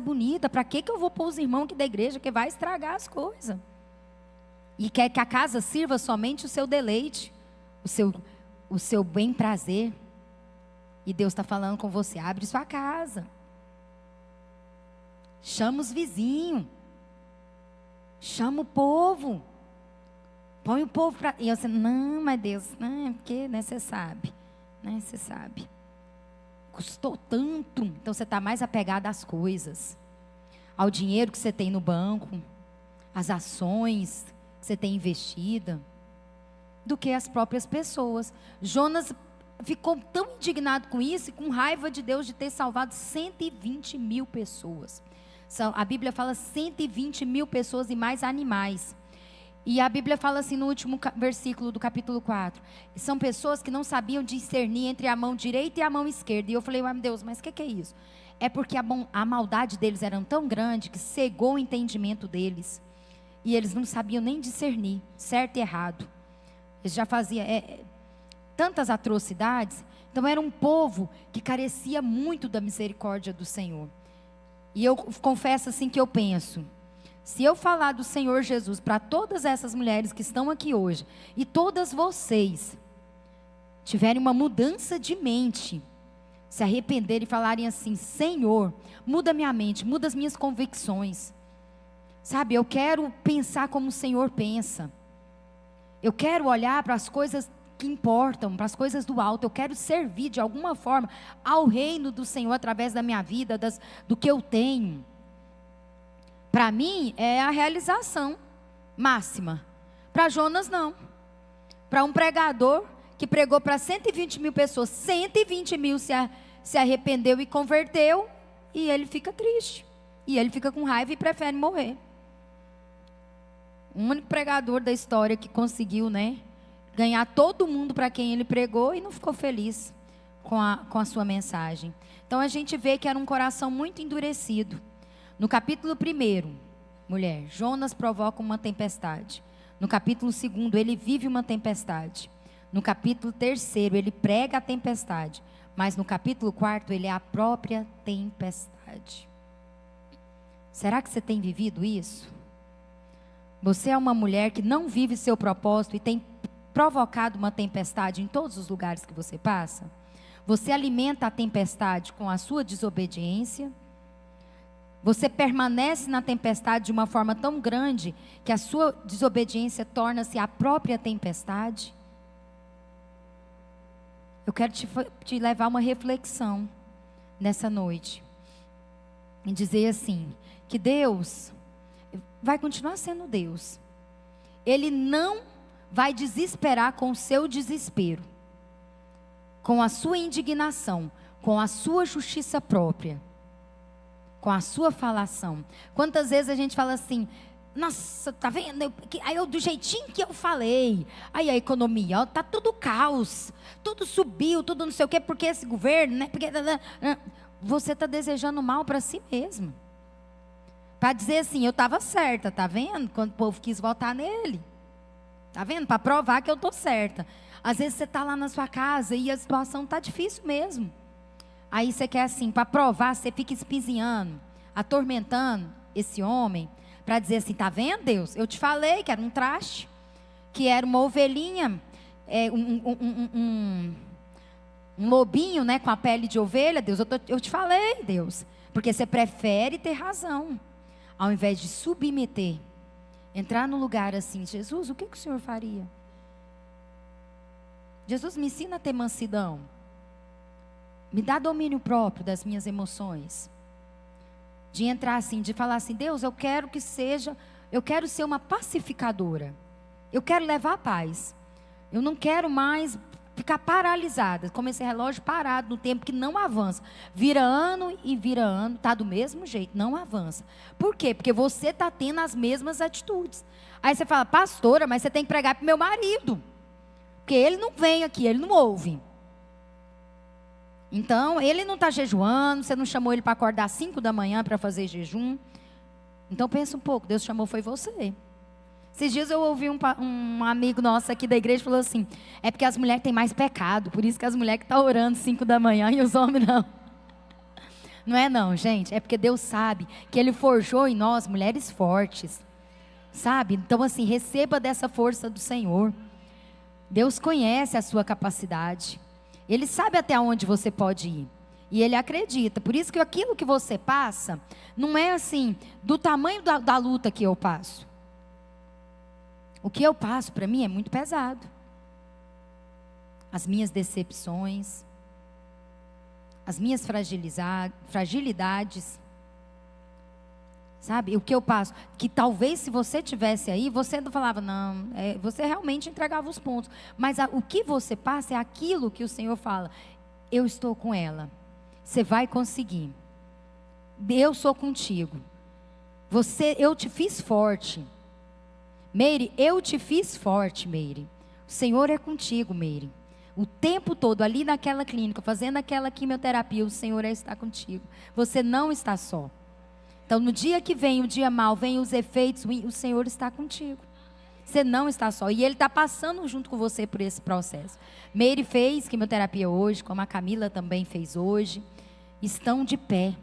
bonita. Para que eu vou pôr os irmãos aqui da igreja que vai estragar as coisas? E quer que a casa sirva somente o seu deleite, o seu bem prazer. E Deus está falando com você: abre sua casa, chama os vizinhos, chama o povo, põe o povo para... E você: não, mas Deus, não, é porque, né, você sabe, custou tanto. Então você está mais apegado às coisas, ao dinheiro que você tem no banco, às ações que você tem investida, do que as próprias pessoas. Jonas ficou tão indignado com isso e com raiva de Deus de ter salvado 120 mil pessoas. A Bíblia fala 120 mil pessoas e mais animais. E a Bíblia fala assim no último versículo do capítulo 4. São pessoas que não sabiam discernir entre a mão direita e a mão esquerda. E eu falei: meu Deus, mas o que é isso? É porque a maldade deles era tão grande que cegou o entendimento deles. E eles não sabiam nem discernir certo e errado. Eles já faziam tantas atrocidades. Então era um povo que carecia muito da misericórdia do Senhor. E eu confesso assim que eu penso: se eu falar do Senhor Jesus para todas essas mulheres que estão aqui hoje, e todas vocês tiverem uma mudança de mente, se arrependerem e falarem assim: Senhor, muda minha mente, muda as minhas convicções, Sabe, eu quero pensar como o Senhor pensa. Eu quero olhar para as coisas que importam, para as coisas do alto. Eu quero servir de alguma forma ao reino do Senhor através da minha vida, do que eu tenho. Para mim é a realização máxima. Para Jonas não. Para um pregador que pregou para 120 mil pessoas, 120 mil se arrependeu e converteu, e ele fica triste. E ele fica com raiva e prefere morrer. O único pregador da história que conseguiu, ganhar todo mundo para quem ele pregou e não ficou feliz com a sua mensagem. Então a gente vê que era um coração muito endurecido. No capítulo 1, mulher, Jonas provoca uma tempestade. No capítulo 2, ele vive uma tempestade. No capítulo 3, ele prega a tempestade. Mas no capítulo 4, ele é a própria tempestade. Será que você tem vivido isso? Você é uma mulher que não vive seu propósito e tem provocado uma tempestade em todos os lugares que você passa? Você alimenta a tempestade com a sua desobediência? Você permanece na tempestade de uma forma tão grande que a sua desobediência torna-se a própria tempestade? Eu quero te levar a uma reflexão nessa noite. E dizer assim, que Deus vai continuar sendo Deus. Ele não vai desesperar com o seu desespero, com a sua indignação, com a sua justiça própria, com a sua falação. Quantas vezes a gente fala assim, nossa, tá vendo? Aí eu, do jeitinho que eu falei, aí a economia, ó, tá tudo caos, tudo subiu, tudo não sei o quê, porque esse governo, porque você está desejando mal para si mesmo. Para dizer assim, eu estava certa, tá vendo? Quando o povo quis votar nele. Tá vendo? Para provar que eu estou certa. Às vezes você está lá na sua casa e a situação está difícil mesmo. Aí você quer assim, para provar, você fica espizinhando, atormentando esse homem, para dizer assim, tá vendo, Deus? Eu te falei que era um traste, que era uma ovelhinha, um lobinho, com a pele de ovelha, Deus. Eu te falei, Deus. Porque você prefere ter razão. Ao invés de submeter, entrar no lugar assim, Jesus, o que o Senhor faria? Jesus, me ensina a ter mansidão. Me dá domínio próprio das minhas emoções. De entrar assim, de falar assim, Deus, eu quero ser uma pacificadora. Eu quero levar a paz. Eu não quero mais ficar paralisada, como esse relógio parado no tempo que não avança. Vira ano e vira ano, está do mesmo jeito, não avança. Por quê? Porque você está tendo as mesmas atitudes. Aí você fala, pastora, mas você tem que pregar para o meu marido. Porque ele não vem aqui, ele não ouve. Então, ele não está jejuando, você não chamou ele para acordar às 5 da manhã para fazer jejum. Então pensa um pouco, Deus chamou foi você. Esses dias eu ouvi um amigo nosso aqui da igreja falou assim, é porque as mulheres têm mais pecado, por isso que as mulheres que estão orando 5 da manhã e os homens não. Não é não, gente, é porque Deus sabe que Ele forjou em nós mulheres fortes, sabe? Então assim, receba dessa força do Senhor. Deus conhece a sua capacidade, Ele sabe até onde você pode ir. E Ele acredita, por isso que aquilo que você passa, não é assim, do tamanho da luta que eu passo. O que eu passo para mim é muito pesado. As minhas decepções, as minhas fragilidades, sabe? O que eu passo, que talvez se você tivesse aí, você não falava, não, você realmente entregava os pontos. Mas o que você passa é aquilo que o Senhor fala, eu estou com ela, você vai conseguir. Eu sou contigo. Eu te fiz forte. Meire, eu te fiz forte, Meire. O Senhor é contigo, Meire. O tempo todo, ali naquela clínica, fazendo aquela quimioterapia, o Senhor está contigo. Você não está só. Então, no dia que vem o dia mau, vem os efeitos, o Senhor está contigo. Você não está só. E Ele está passando junto com você por esse processo. Meire fez quimioterapia hoje, como a Camila também fez hoje. Estão de pé.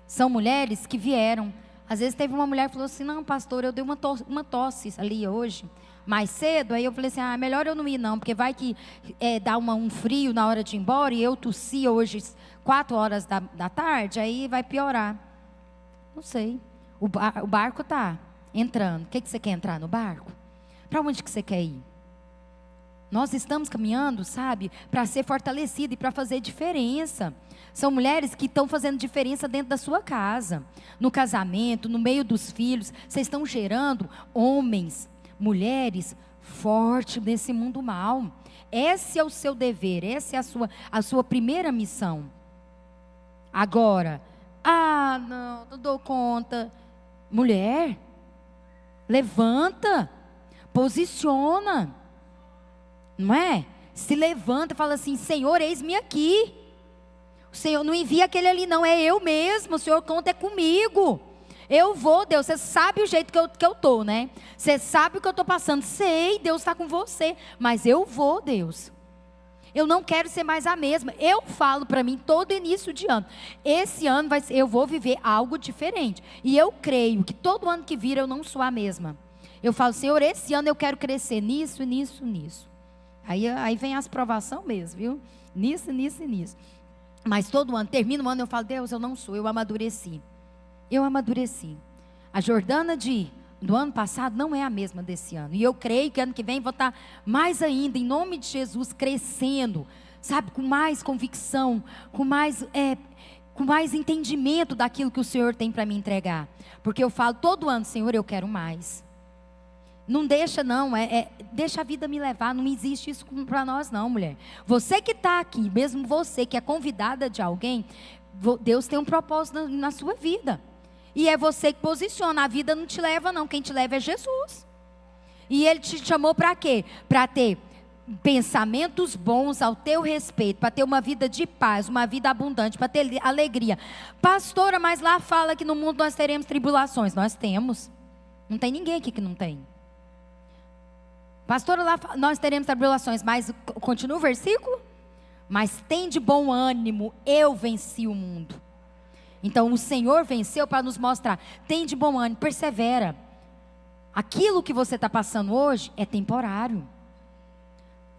São mulheres que vieram. Às vezes teve uma mulher que falou assim, não, pastor, eu dei uma tosse ali hoje, mais cedo. Aí eu falei assim, melhor eu não ir não, porque vai que dá um frio na hora de ir embora, e eu tossi hoje 4 horas da tarde, aí vai piorar. Não sei. O barco está entrando. O que você quer entrar no barco? Para onde que você quer ir? Nós estamos caminhando, sabe, para ser fortalecido e para fazer diferença. São mulheres que estão fazendo diferença dentro da sua casa, no casamento, no meio dos filhos. Vocês estão gerando homens, mulheres fortes nesse mundo mal. Esse é o seu dever, essa é a sua primeira missão. Agora, não dou conta. Mulher, levanta, posiciona. Não é? Se levanta e fala assim: Senhor, eis-me aqui. O Senhor não envia aquele ali não, é eu mesmo. O Senhor conta é comigo. Eu vou, Deus. Você sabe o jeito que eu estou, né? Você sabe o que eu estou passando. Sei, Deus está com você. Mas eu vou, Deus. Eu não quero ser mais a mesma. Eu falo para mim todo início de ano. Esse ano eu vou viver algo diferente. E eu creio que todo ano que vir eu não sou a mesma. Eu falo: Senhor, esse ano eu quero crescer nisso, nisso, nisso. Aí vem as provações mesmo, viu? Nisso, nisso e nisso. Mas todo ano, termina o ano, eu falo: Deus, eu não sou, eu amadureci. Eu amadureci. A Jordana do ano passado não é a mesma desse ano. E eu creio que ano que vem vou estar mais ainda, em nome de Jesus, crescendo. Sabe, com mais convicção, com mais entendimento daquilo que o Senhor tem para me entregar. Porque eu falo todo ano: Senhor, eu quero mais. Não deixa não, deixa a vida me levar. Não existe isso para nós não, mulher. Você que está aqui, mesmo você que é convidada de alguém, Deus tem um propósito na sua vida. E é você que posiciona. A vida não te leva não, quem te leva é Jesus. E Ele te chamou para quê? Para ter pensamentos bons ao teu respeito, para ter uma vida de paz, uma vida abundante, para ter alegria. Pastora, mas lá fala que no mundo nós teremos tribulações. Nós temos. Não tem ninguém aqui que não tem. Pastora, lá nós teremos tribulações, mas continua o versículo? Mas tem de bom ânimo, eu venci o mundo. Então o Senhor venceu para nos mostrar: tem de bom ânimo, persevera. Aquilo que você está passando hoje é temporário.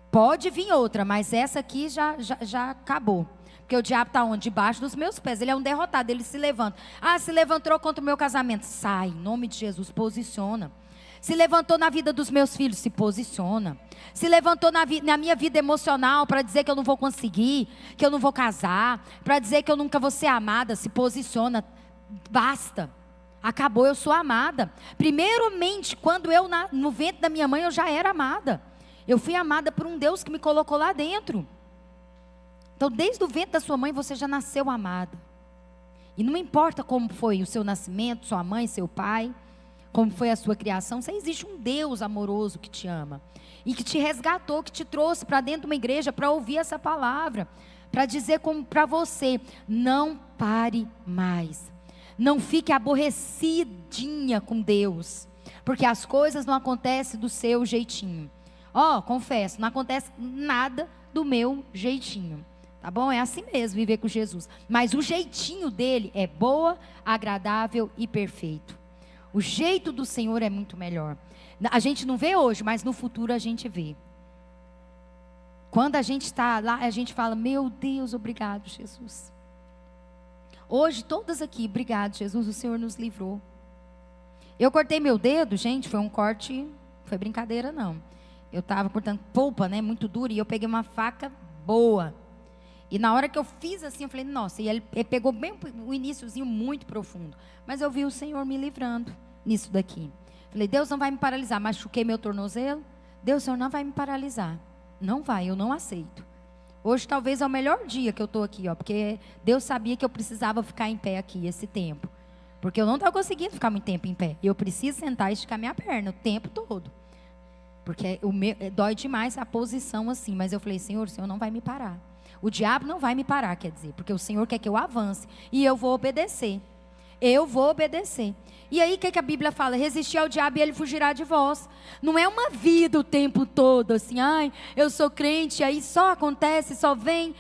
Pode vir outra, mas essa aqui já acabou. Porque o diabo está onde? Debaixo dos meus pés. Ele é um derrotado, ele se levanta. Se levantou contra o meu casamento. Sai, em nome de Jesus, posiciona. Se levantou na vida dos meus filhos, se posiciona. Se levantou na minha vida emocional para dizer que eu não vou conseguir, que eu não vou casar, para dizer que eu nunca vou ser amada, se posiciona. Basta. Acabou, eu sou amada. Primeiramente, quando no ventre da minha mãe, eu já era amada. Eu fui amada por um Deus que me colocou lá dentro. Então, desde o ventre da sua mãe, você já nasceu amada. E não importa como foi o seu nascimento, sua mãe, seu pai, como foi a sua criação, existe um Deus amoroso que te ama. E que te resgatou, que te trouxe para dentro de uma igreja para ouvir essa palavra. Para dizer para você: não pare mais. Não fique aborrecidinha com Deus. Porque as coisas não acontecem do seu jeitinho. Confesso, não acontece nada do meu jeitinho. Tá bom? É assim mesmo viver com Jesus. Mas o jeitinho dele é boa, agradável e perfeito. O jeito do Senhor é muito melhor. A gente não vê hoje, mas no futuro a gente vê. Quando a gente está lá, a gente fala: meu Deus, obrigado, Jesus. Hoje, todas aqui, obrigado, Jesus, o Senhor nos livrou. Eu cortei meu dedo, gente, foi um corte, não foi brincadeira não. Eu estava cortando polpa, né, muito dura, e eu peguei uma faca boa. E na hora que eu fiz assim, eu falei: nossa, e ele pegou bem o iniciozinho muito profundo. Mas eu vi o Senhor me livrando nisso daqui. Falei: Deus não vai me paralisar. Machuquei meu tornozelo. Deus, o Senhor não vai me paralisar. Não vai, eu não aceito. Hoje talvez é o melhor dia que eu estou aqui, porque Deus sabia que eu precisava ficar em pé aqui esse tempo. Porque eu não estava conseguindo ficar muito tempo em pé. Eu preciso sentar e esticar minha perna o tempo todo. Porque dói demais a posição assim. Mas eu falei: Senhor, o Senhor não vai me parar. O diabo não vai me parar, quer dizer, porque o Senhor quer que eu avance. E eu vou obedecer. Eu vou obedecer. E aí o que a Bíblia fala? Resistir ao diabo e ele fugirá de vós. Não é uma vida o tempo todo assim: eu sou crente, aí só acontece, só vem.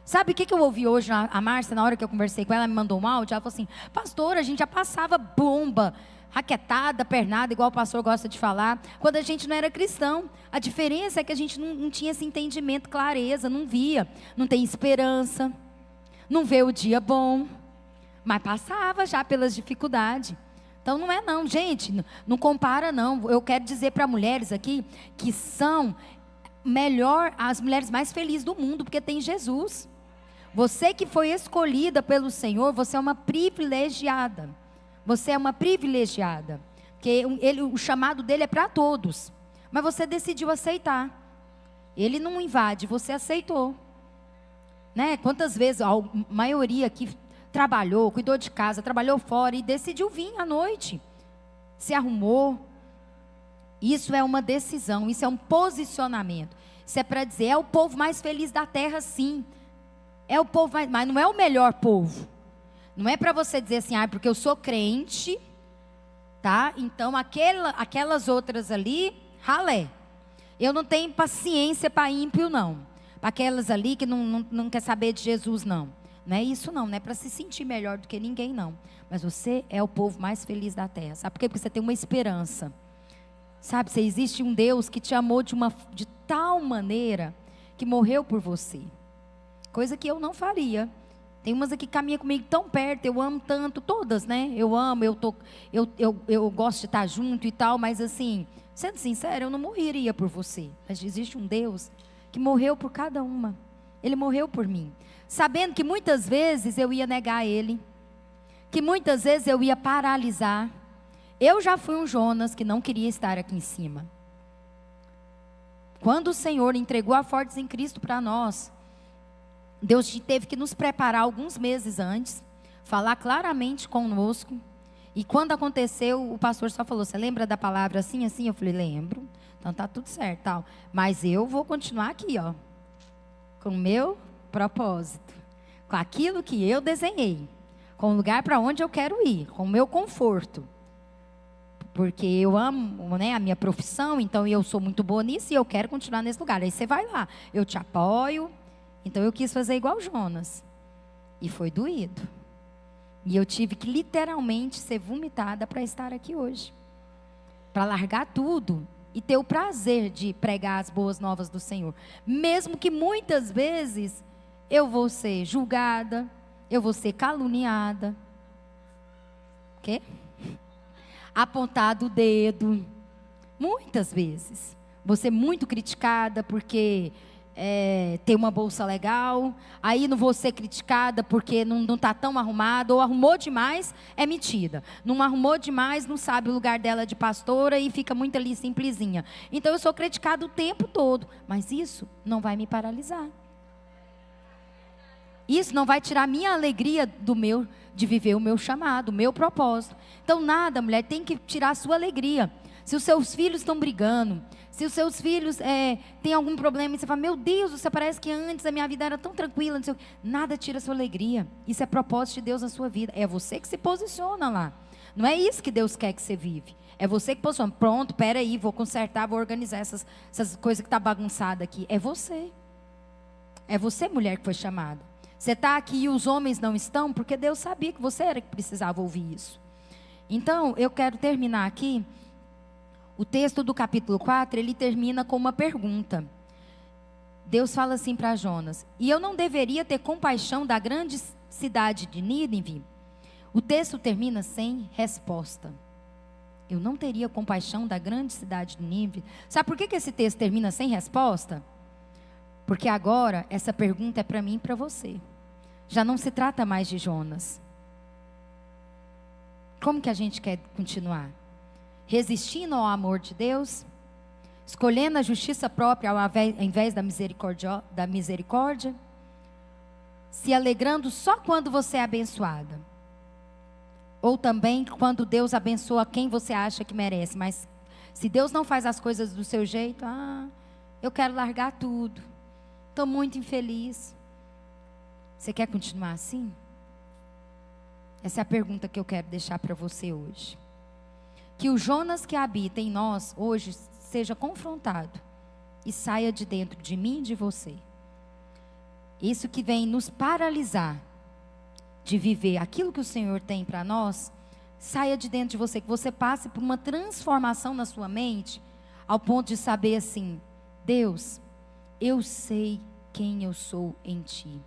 Sabe o que eu ouvi hoje, a Márcia, na hora que eu conversei com ela, ela me mandou um áudio, ela falou assim: pastora, a gente já passava bomba, raquetada, pernada, igual o pastor gosta de falar, quando a gente não era cristão. A diferença é que a gente não tinha esse entendimento, clareza, não via, não tem esperança, não vê o dia bom, mas passava já pelas dificuldades. Então não é não, gente, não compara não. Eu quero dizer para mulheres aqui que são as mulheres mais felizes do mundo, porque tem Jesus. Você que foi escolhida pelo Senhor, você é uma privilegiada. Você é uma privilegiada. Porque o chamado dele é para todos. Mas você decidiu aceitar. Ele não invade, você aceitou. Né? Quantas vezes a maioria aqui trabalhou, cuidou de casa, trabalhou fora e decidiu vir à noite. Se arrumou. Isso é uma decisão, isso é um posicionamento. Isso é para dizer, é o povo mais feliz da terra, sim. É o povo mais, mas não é o melhor povo. Não é para você dizer assim, porque eu sou crente, tá? Então aquelas outras ali, ralé. Eu não tenho paciência para ímpio, não. Para aquelas ali que não quer saber de Jesus, não. Não é isso, não. Não é para se sentir melhor do que ninguém, não. Mas você é o povo mais feliz da terra. Sabe por quê? Porque você tem uma esperança. Sabe, se existe um Deus que te amou de tal maneira que morreu por você. Coisa que eu não faria. Tem umas aqui que caminham comigo tão perto, eu amo tanto, todas, né? Eu amo, eu gosto de estar junto e tal, mas assim, sendo sincera, eu não morreria por você. Mas existe um Deus que morreu por cada uma. Ele morreu por mim. Sabendo que muitas vezes eu ia negar Ele. Que muitas vezes eu ia paralisar. Eu já fui um Jonas que não queria estar aqui em cima. Quando o Senhor entregou a Fortes em Cristo para nós, Deus teve que nos preparar alguns meses antes, falar claramente conosco. E quando aconteceu, o pastor só falou, você lembra da palavra assim, assim? Eu falei, lembro. Então tá tudo certo, tal. Mas eu vou continuar aqui, ó, com o meu propósito, com aquilo que eu desenhei, com o lugar para onde eu quero ir, com o meu conforto. Porque eu amo, né, a minha profissão, então eu sou muito boa nisso e eu quero continuar nesse lugar. Aí você vai lá, eu te apoio. Então eu quis fazer igual Jonas. E foi doído. E eu tive que literalmente ser vomitada para estar aqui hoje. Para largar tudo e ter o prazer de pregar as boas novas do Senhor. Mesmo que muitas vezes eu vou ser julgada, eu vou ser caluniada. O quê? Apontado o dedo. Muitas vezes. Vou ser muito criticada porque tem uma bolsa legal. Aí não vou ser criticada porque não está tão arrumada. Ou arrumou demais, é metida. Não arrumou demais, não sabe o lugar dela de pastora e fica muito ali simplesinha. Então eu sou criticada o tempo todo. Mas isso não vai me paralisar. Isso não vai tirar a minha alegria de viver o meu chamado, o meu propósito. Então nada, mulher, tem que tirar a sua alegria. Se os seus filhos estão brigando, se os seus filhos têm algum problema, e você fala, meu Deus, você parece que antes a minha vida era tão tranquila. Nada tira a sua alegria. Isso é propósito de Deus na sua vida. É você que se posiciona lá. Não é isso que Deus quer que você vive. É você que posiciona. Pronto, peraí, vou consertar, vou organizar essas coisas que estão bagunçadas aqui. É você. É você, mulher, que foi chamada. Você está aqui e os homens não estão, porque Deus sabia que você era que precisava ouvir isso. Então, eu quero terminar aqui. O texto do capítulo 4, ele termina com uma pergunta. Deus fala assim para Jonas: e eu não deveria ter compaixão da grande cidade de Nínive? O texto termina sem resposta. Eu não teria compaixão da grande cidade de Nínive? Sabe por que esse texto termina sem resposta? Porque agora essa pergunta é para mim e para você. Já não se trata mais de Jonas. Como que a gente quer continuar? Resistindo ao amor de Deus? Escolhendo a justiça própria ao invés da misericórdia? Se alegrando só quando você é abençoada? Ou também quando Deus abençoa quem você acha que merece? Mas se Deus não faz as coisas do seu jeito, eu quero largar tudo. Estou muito infeliz. Você quer continuar assim? Essa é a pergunta que eu quero deixar para você hoje. Que o Jonas que habita em nós hoje seja confrontado e saia de dentro de mim e de você. Isso que vem nos paralisar de viver aquilo que o Senhor tem para nós, saia de dentro de você, que você passe por uma transformação na sua mente, ao ponto de saber assim: Deus, eu sei quem eu sou em Ti.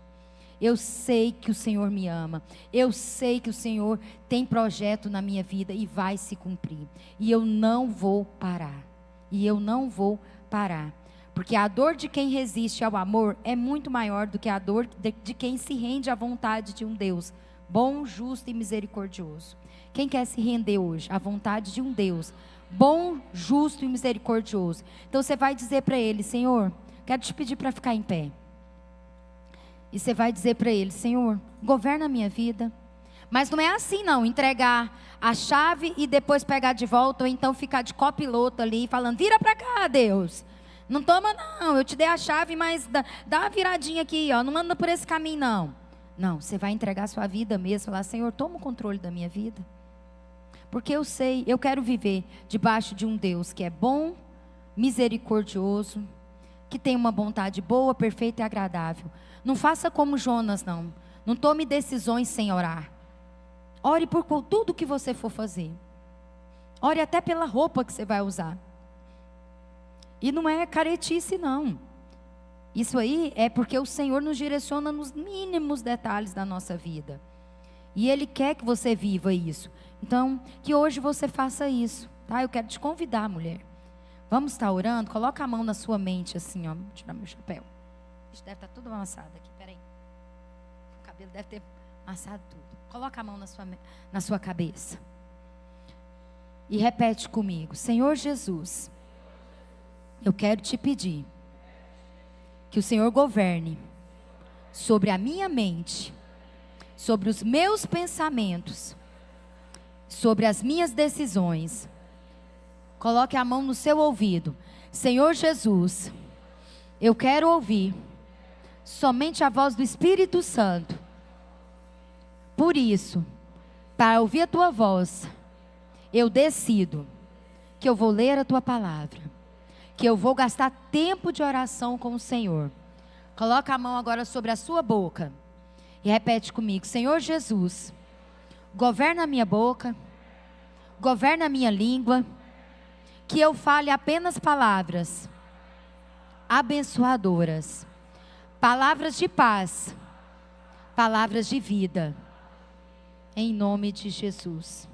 Eu sei que o Senhor me ama. Eu sei que o Senhor tem projeto na minha vida e vai se cumprir. E eu não vou parar. E eu não vou parar. Porque a dor de quem resiste ao amor é muito maior do que a dor de quem se rende à vontade de um Deus bom, justo e misericordioso. Quem quer se render hoje à vontade de um Deus bom, justo e misericordioso? Então você vai dizer para Ele: Senhor, quero te pedir para ficar em pé. E você vai dizer para Ele: Senhor, governa a minha vida. Mas não é assim não, entregar a chave e depois pegar de volta, ou então ficar de copiloto ali, falando: vira para cá, Deus. Não toma não, eu te dei a chave, mas dá uma viradinha aqui, ó, não anda por esse caminho não. Não, você vai entregar a sua vida mesmo, falar: Senhor, toma o controle da minha vida. Porque eu sei, eu quero viver debaixo de um Deus que é bom, misericordioso, que tem uma vontade boa, perfeita e agradável. Não faça como Jonas, não. Não tome decisões sem orar. Ore por tudo que você for fazer. Ore até pela roupa que você vai usar. E não é caretice, não. Isso aí é porque o Senhor nos direciona nos mínimos detalhes da nossa vida. E Ele quer que você viva isso. Então, que hoje você faça isso, tá? Eu quero te convidar, mulher. Vamos estar orando? Coloca a mão na sua mente assim, ó. Vou tirar meu chapéu. Isso deve estar tudo amassado aqui, peraí. O cabelo deve ter amassado tudo. Coloca a mão na sua cabeça. E repete comigo: Senhor Jesus, eu quero te pedir que o Senhor governe sobre a minha mente, sobre os meus pensamentos, sobre as minhas decisões. Coloque a mão no seu ouvido. Senhor Jesus, eu quero ouvir somente a voz do Espírito Santo. Por isso, para ouvir a tua voz, eu decido que eu vou ler a tua palavra, que eu vou gastar tempo de oração com o Senhor. Coloca a mão agora sobre a sua boca e repete comigo: Senhor Jesus, governa a minha boca, governa a minha língua, que eu fale apenas palavras abençoadoras, palavras de paz, palavras de vida, em nome de Jesus.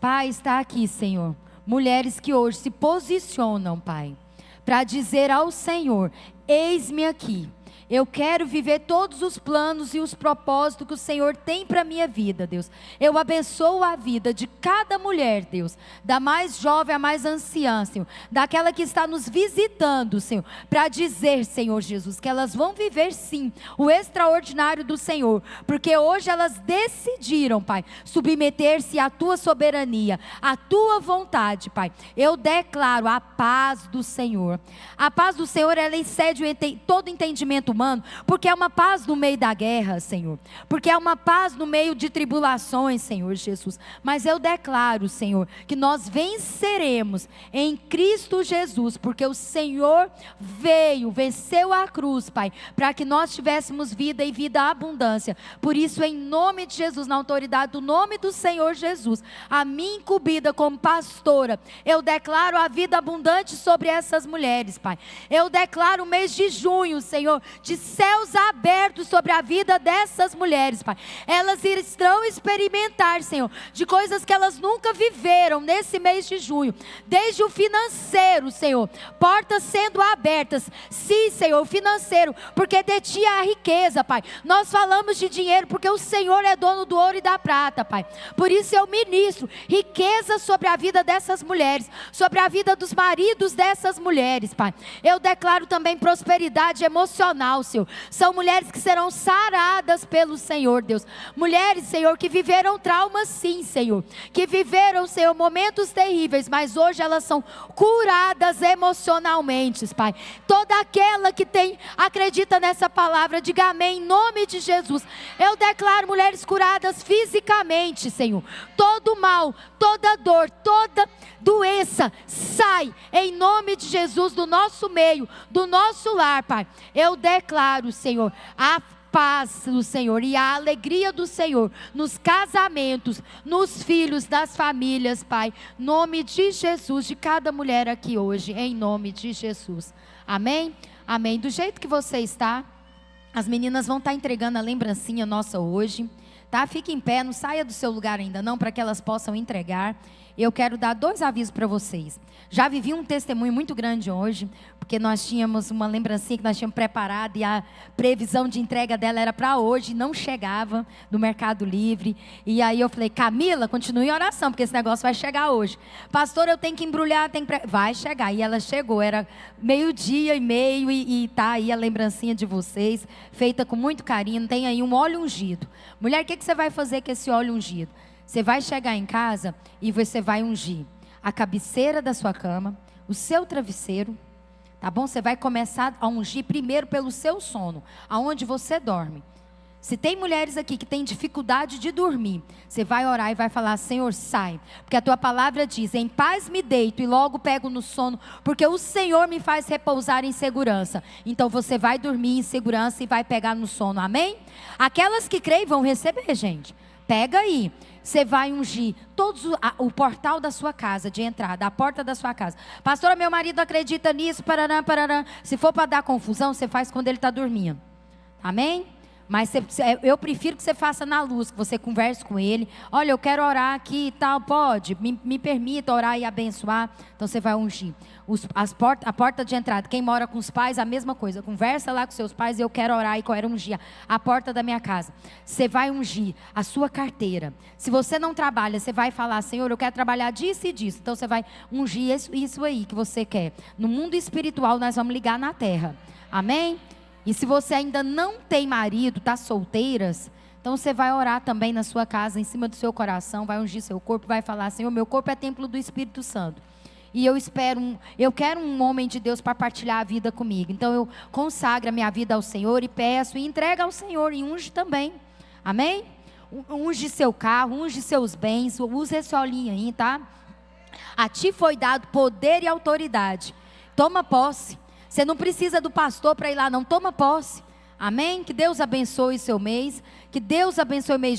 Pai, está aqui, Senhor, mulheres que hoje se posicionam, Pai, para dizer ao Senhor: eis-me aqui. Eu quero viver todos os planos e os propósitos que o Senhor tem para a minha vida, Deus. Eu abençoo a vida de cada mulher, Deus, da mais jovem à mais anciã, Senhor, daquela que está nos visitando, Senhor, para dizer, Senhor Jesus, que elas vão viver sim o extraordinário do Senhor, porque hoje elas decidiram, Pai, submeter-se à tua soberania, à tua vontade, Pai. Eu declaro a paz do Senhor. A paz do Senhor, ela excede todo entendimento humano, porque é uma paz no meio da guerra, Senhor, porque é uma paz no meio de tribulações, Senhor Jesus. Mas eu declaro, Senhor, que nós venceremos em Cristo Jesus, porque o Senhor venceu a cruz, Pai, para que nós tivéssemos vida e vida abundância. Por isso, em nome de Jesus, na autoridade do nome do Senhor Jesus, a mim incumbida como pastora, eu declaro a vida abundante sobre essas mulheres, Pai. Eu declaro o mês de junho, Senhor, de céus abertos sobre a vida dessas mulheres, Pai. Elas irão experimentar, Senhor, de coisas que elas nunca viveram nesse mês de junho, desde o financeiro, Senhor, portas sendo abertas, sim, Senhor, financeiro, porque de ti é a riqueza, Pai. Nós falamos de dinheiro porque o Senhor é dono do ouro e da prata, Pai. Por isso eu ministro riqueza sobre a vida dessas mulheres, sobre a vida dos maridos dessas mulheres, Pai. Eu declaro também prosperidade emocional, Senhor. São mulheres que serão saradas pelo Senhor, Deus. Mulheres, Senhor, que viveram traumas, sim, Senhor. Que viveram, Senhor, momentos terríveis, mas hoje elas são curadas emocionalmente, Pai. Toda aquela que acredita nessa palavra, diga amém em nome de Jesus. Eu declaro mulheres curadas fisicamente, Senhor. Todo mal, toda dor, toda doença, sai em nome de Jesus do nosso meio, do nosso lar, Pai. Eu declaro, Senhor, a paz do Senhor e a alegria do Senhor nos casamentos, nos filhos, das famílias, Pai. Nome de Jesus, de cada mulher aqui hoje, em nome de Jesus. Amém? Amém. Do jeito que você está, As meninas vão estar entregando a lembrancinha nossa hoje, tá? Fique em pé, não saia do seu lugar ainda não, para que elas possam entregar. Eu quero dar 2 avisos para vocês. Já vivi um testemunho muito grande hoje, porque nós tínhamos uma lembrancinha que nós tínhamos preparado e a previsão de entrega dela era para hoje, não chegava no Mercado Livre. E aí eu falei, Camila, continue em oração, porque esse negócio vai chegar hoje. Pastor, eu tenho que embrulhar, vai chegar. E ela chegou, era 12:30 e tá aí a lembrancinha de vocês, feita com muito carinho. Tem aí um óleo ungido. Mulher, o que você vai fazer com esse óleo ungido? Você vai chegar em casa e você vai ungir a cabeceira da sua cama, o seu travesseiro, tá bom? Você vai começar a ungir primeiro pelo seu sono, aonde você dorme. Se tem mulheres aqui que têm dificuldade de dormir, você vai orar e vai falar, Senhor, sai. Porque a tua palavra diz, em paz me deito e logo pego no sono, porque o Senhor me faz repousar em segurança. Então você vai dormir em segurança e vai pegar no sono, amém? Aquelas que creem vão receber, gente. Pega aí. Você vai ungir o portal da sua casa, de entrada, a porta da sua casa. Pastora, meu marido acredita nisso, parará, parará. Se for para dar confusão, você faz quando ele está dormindo. Amém? Mas eu prefiro que você faça na luz, que você converse com ele. Olha, eu quero orar aqui e tal, pode? Me permita orar e abençoar. Então você vai ungir. A porta de entrada, quem mora com os pais, a mesma coisa. Conversa lá com seus pais, eu quero orar e quero ungir a porta da minha casa. Você vai ungir a sua carteira. Se você não trabalha, você vai falar, Senhor, eu quero trabalhar disso e disso. Então você vai ungir isso aí que você quer. No mundo espiritual, nós vamos ligar na terra. Amém? E se você ainda não tem marido, está solteiras, então você vai orar também na sua casa, em cima do seu coração, vai ungir seu corpo, vai falar, Senhor, meu corpo é templo do Espírito Santo. E eu quero um homem de Deus para partilhar a vida comigo. Então eu consagro a minha vida ao Senhor e peço e entrego ao Senhor e unge também. Amém? Unge seu carro, unge seus bens, use esse olhinho aí, tá? A ti foi dado poder e autoridade. Toma posse. Você não precisa do pastor para ir lá, não. Toma posse. Amém? Que Deus abençoe seu mês. Que Deus abençoe o mês